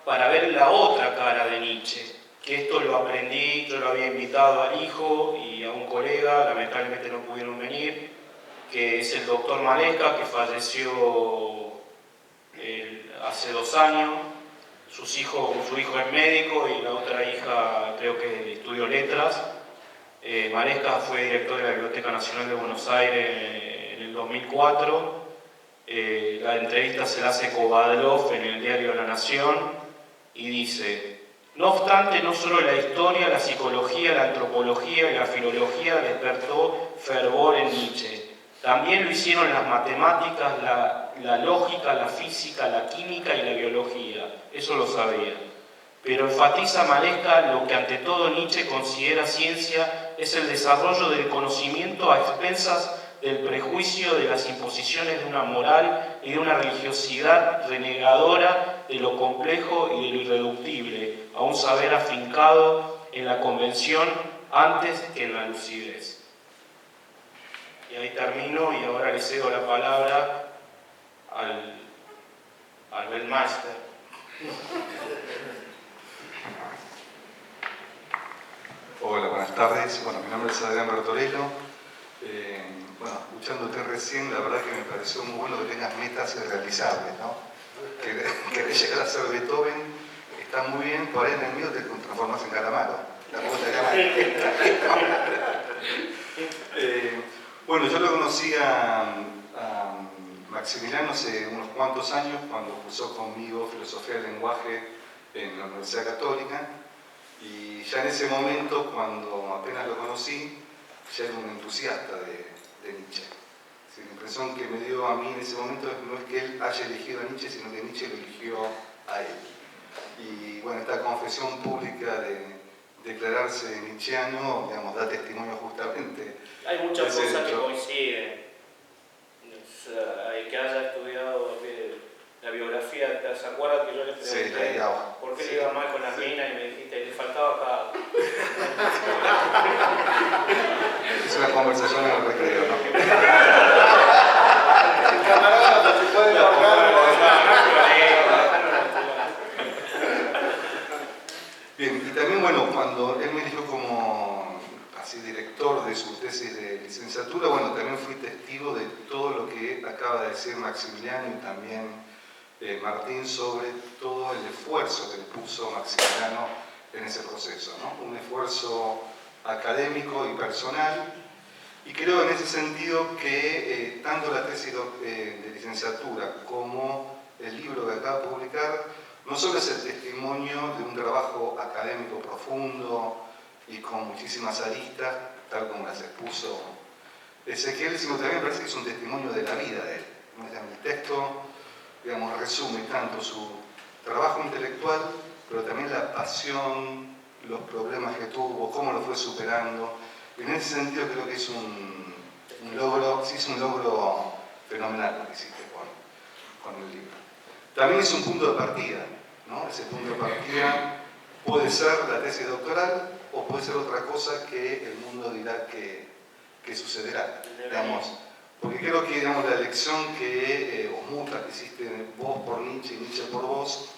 para ver la otra cara de Nietzsche, que esto lo aprendí, yo lo había invitado al hijo y a un colega, lamentablemente no pudieron venir, que es el doctor Maresca, que falleció hace 2 años. Su hijo es médico y la otra hija creo que estudió letras. Maresca fue director de la Biblioteca Nacional de Buenos Aires en el 2004. La entrevista se la hace Kovadlov en el diario La Nación y dice: no obstante, no solo la historia, la psicología, la antropología y la filología despertó fervor en Nietzsche. También lo hicieron las matemáticas, la lógica, la física, la química y la biología. Eso lo sabía. Pero enfatiza Maresca: lo que ante todo Nietzsche considera ciencia es el desarrollo del conocimiento a expensas del prejuicio, de las imposiciones de una moral y de una religiosidad renegadora de lo complejo y de lo irreductible, a un saber afincado en la convención antes que en la lucidez. Y ahí termino y ahora le cedo la palabra al Weltmeister. Hola, buenas tardes. Bueno, mi nombre es Adrián Bertorello. Escuchándote recién, la verdad que me pareció muy bueno que tengas metas irrealizables, ¿no? Querés llegar a ser Beethoven, está muy bien, por ahí en el mío te transformás en Calamaro. Bueno, yo lo conocí a Maximiliano hace unos cuantos años, cuando cursó conmigo Filosofía del Lenguaje en la Universidad Católica, y ya en ese momento, cuando apenas lo conocí, ya era un entusiasta de Nietzsche. La impresión que me dio a mí en ese momento no es que él haya elegido a Nietzsche, sino que Nietzsche lo eligió a él. Y bueno, esta confesión pública de declararse nietzscheano, digamos, da testimonio justamente. Hay muchas cosas que coinciden. El que haya estudiado la biografía, ¿se acuerdan que yo le pregunté por qué le iba mal con las minas y me dijiste, le faltaba acá? Es una conversación en el recreo, ¿no? El camarada se puede borrar. Bien, y también, bueno, cuando él me eligió como así director de su tesis de licenciatura, bueno, también fui testigo de todo lo que acaba de decir Maximiliano y también Martín sobre todo el esfuerzo que le puso Maximiliano en ese proceso, ¿no? Un esfuerzo académico y personal, Y creo en ese sentido que tanto la tesis de licenciatura como el libro que acabo de publicar no solo es el testimonio de un trabajo académico profundo y con muchísimas aristas, tal como las expuso Ezequiel, sino también me parece que es un testimonio de la vida de él. El texto, digamos, resume tanto su trabajo intelectual, pero también la pasión, los problemas que tuvo, cómo lo fue superando. En ese sentido creo que es un logro, sí es un logro fenomenal lo que hiciste con el libro. También es un punto de partida, ¿no? Ese punto de partida puede ser la tesis doctoral o puede ser otra cosa que el mundo dirá que sucederá, digamos. Porque creo que, digamos, la elección o mutua que hiciste vos por Nietzsche y Nietzsche por vos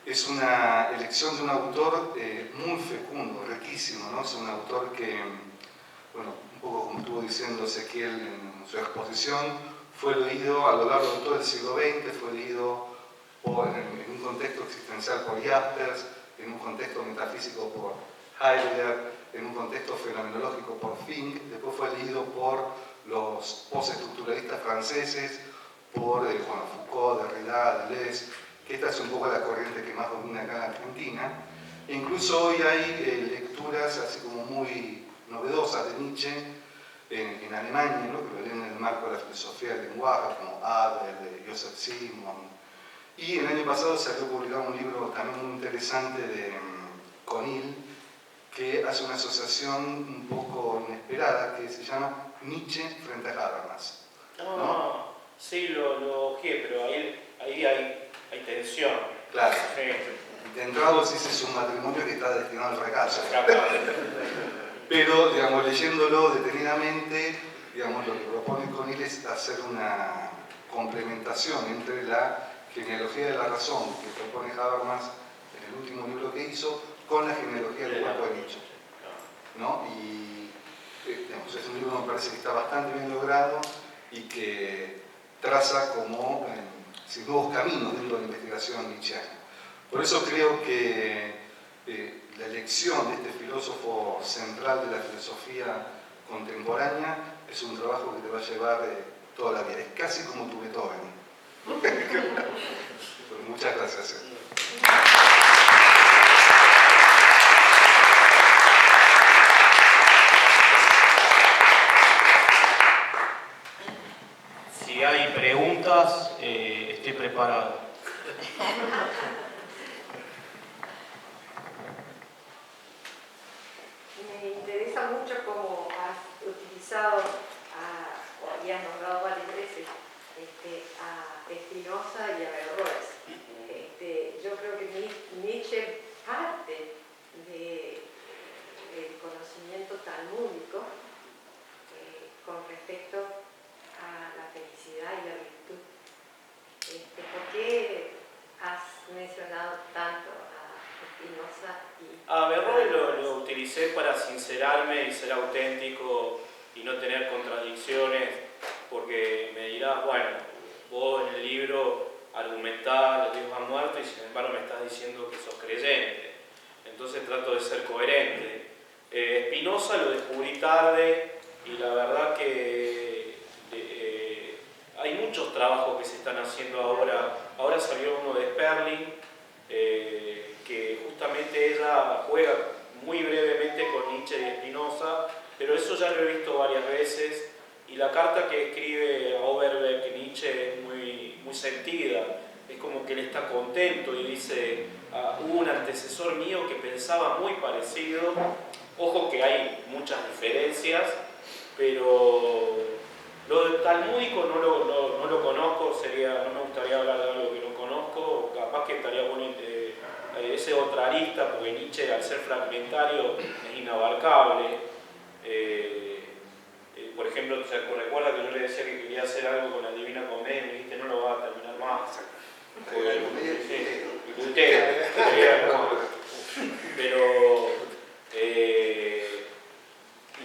es una elección de un autor muy fecundo, riquísimo, ¿no? Es un autor que, bueno, un poco como estuvo diciendo Ezequiel en su exposición, fue leído a lo largo de todo el siglo XX, fue leído en un contexto existencial por Jaspers, en un contexto metafísico por Heidegger, en un contexto fenomenológico por Fink, después fue leído por los postestructuralistas franceses, por Foucault, Derrida, Deleuze, que esta es un poco la corriente que más domina acá en Argentina. E incluso hoy hay lecturas así como muy novedosas de Nietzsche en Alemania, ¿no? Que lo leen en el marco de la filosofía del lenguaje, como Adler, de Joseph Simon. Y el año pasado salió publicado un libro también muy interesante de Conil, que hace una asociación un poco inesperada que se llama Nietzsche frente a Habermas. ¿No? Sí, lo ojeé, pero ahí hay tensión. Claro. Sí. De entrada vos dices es un matrimonio que está destinado al fracaso. Pero, digamos, leyéndolo detenidamente, digamos, lo que propone Conil es hacer una complementación entre la genealogía de la razón que propone Habermas en el último libro que hizo con la genealogía del cuerpo de Nietzsche, ¿no? Y digamos, es un libro que me parece que está bastante bien logrado y que traza como nuevos caminos dentro de la investigación nietzscheana. Por eso creo que la elección de este filósofo central de la filosofía contemporánea es un trabajo que te va a llevar toda la vida. Es casi como tu Beethoven. Pues muchas gracias. Si hay preguntas, estoy preparado. Me interesa mucho cómo has utilizado y has nombrado varias veces a Spinoza y a Averroes. Yo creo que Nietzsche parte del conocimiento talmúdico con respecto a la felicidad y la virtud. ¿Por qué has mencionado tanto a Spinoza y A Averroes lo utilicé para sincerarme y ser auténtico y no tener contradicciones, porque me dirás, bueno, vos en el libro argumentás, Dios ha muerto y sin embargo me estás diciendo que sos creyente. Entonces trato de ser coherente. Spinoza lo descubrí tarde y la verdad que hay muchos trabajos que se están haciendo ahora. Ahora salió uno de Sperling, que justamente ella juega muy brevemente con Nietzsche y Spinoza, pero eso ya lo he visto varias veces, y la carta que escribe a Overbeck Nietzsche es muy sentida, es como que él está contento y dice, hubo un antecesor mío que pensaba muy parecido, ojo que hay muchas diferencias, pero lo del talmúdico no lo conozco, no me gustaría hablar de algo que no conozco, capaz que estaría bueno ese otra arista, porque Nietzsche al ser fragmentario es inabarcable. Por ejemplo, recuerda que yo le decía que quería hacer algo con la Divina Comedia y me dijiste no lo va a terminar más. Pero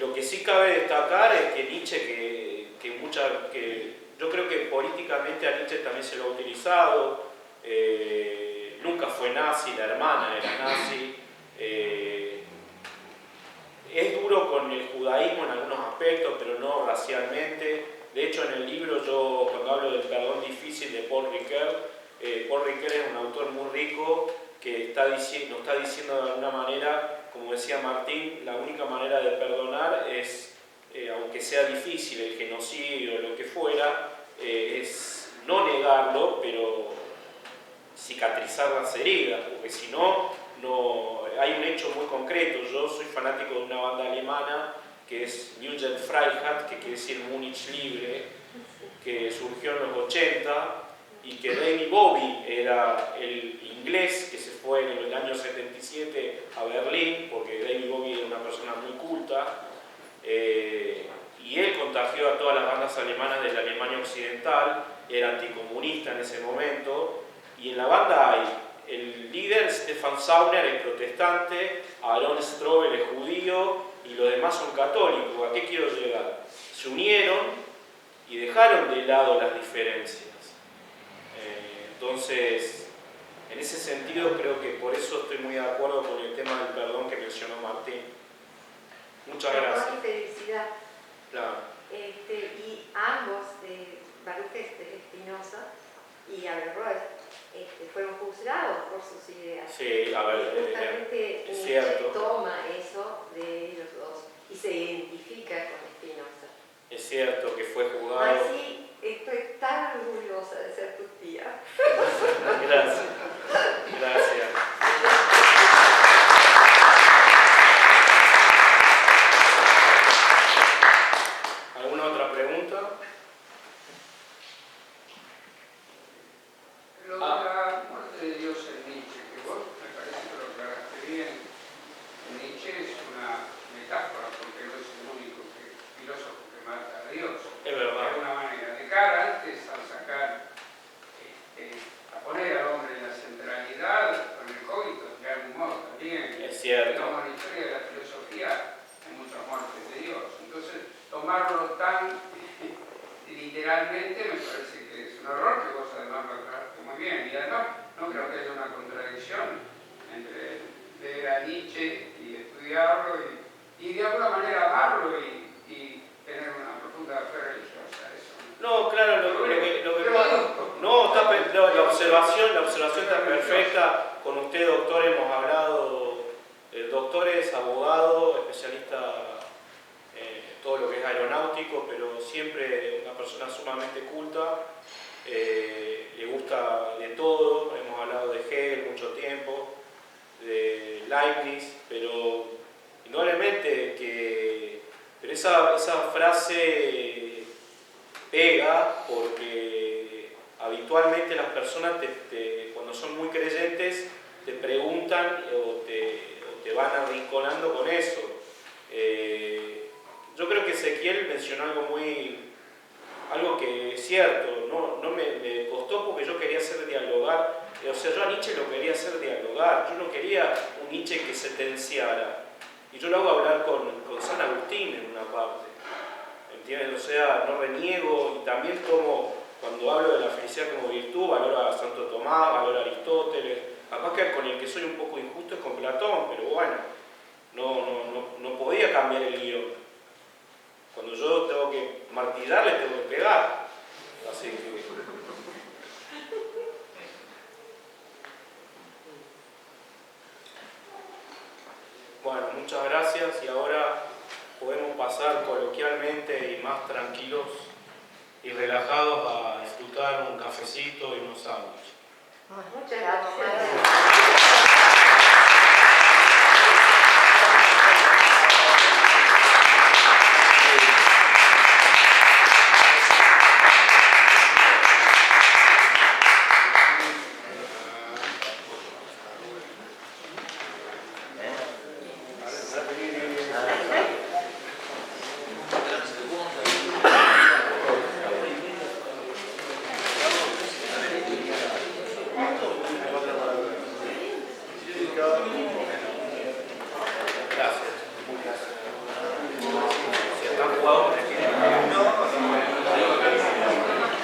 lo que sí cabe destacar es que Nietzsche, que yo creo que políticamente a Nietzsche también se lo ha utilizado, nunca fue nazi, la hermana era nazi. es duro con el judaísmo en algunos aspectos, pero no racialmente. De hecho, en el libro yo, cuando hablo del perdón difícil de Paul Ricoeur es un autor muy rico que nos está diciendo de alguna manera, como decía Martín, la única manera de perdonar es, aunque sea difícil, el genocidio o lo que fuera, es no negarlo, pero cicatrizar las heridas, porque si no, hay un hecho muy concreto. Yo soy fanático de una banda alemana que es Jugend Freiheit, que quiere decir Múnich Libre, que surgió en los 80 y que David Bowie era el inglés que se fue en el año 77 a Berlín, porque David Bowie era una persona muy culta, y él contagió a todas las bandas alemanas de la Alemania Occidental, era anticomunista en ese momento, y en la banda hay el líder Stefan Saugner, es protestante, Aaron Strobel es judío y los demás son católicos. ¿A qué quiero llegar? Se unieron y dejaron de lado las diferencias. Entonces, en ese sentido creo que por eso estoy muy de acuerdo con el tema del perdón que mencionó Martín. Muchas gracias. Perdón y felicidad. Claro. Y ambos, Baruch Spinoza y Averroes, fueron juzgados por sus ideas. Sí, a ver, y justamente es Nietzsche cierto. toma eso de ellos dos y se identifica con Spinoza. Es cierto que fue juzgado. Así, estoy tan orgullosa de ser tu tía. Gracias. Gracias. ¿Alguna otra pregunta? Lo de la muerte de Dios en Nietzsche, que vos me parece que lo aclaraste bien. Nietzsche es una metáfora, porque no es el único filósofo que mata a Dios. Es verdad. De alguna manera. De cara antes al sacar, a poner al hombre en la centralidad, con el cogito, de algún modo también. Es cierto. Como en la historia de la filosofía, hay muchas muertes de Dios. Entonces, tomarlo tan literalmente me parece que es un error, que vos además lo aclaraste muy bien. Y además, no creo que haya una contradicción entre leer a Nietzsche y estudiarlo y de alguna manera amarlo y tener una profunda fe religiosa. Eso. No, claro, la observación está perfecta. Con usted, doctor, hemos hablado, doctor es abogado, especialista en todo lo que es aeronáutico, pero siempre una persona sumamente culta, le gusta de todo. Hemos hablado de Hegel mucho tiempo, de Leibniz, pero indudablemente pero esa frase pega porque habitualmente las personas cuando son muy creyentes te preguntan o te van arrinconando con eso. Yo creo que Ezequiel mencionó algo que es cierto, no me costó porque yo quería hacer dialogar, o sea, yo a Nietzsche lo quería hacer dialogar, yo no quería un Nietzsche que sentenciara, y yo lo hago hablar con San Agustín en una parte, ¿entiendes? O sea, no reniego, y también cuando hablo de la felicidad como virtud, valoro a Santo Tomás, valoro a Aristóteles, capaz que con el que soy un poco injusto es con Platón, pero bueno, no podía cambiar el guión. Cuando yo tengo que martillar, le tengo que pegar. Así que... Bueno, muchas gracias y ahora podemos pasar coloquialmente y más tranquilos y relajados a disfrutar un cafecito y unos sándwiches. Muchas gracias.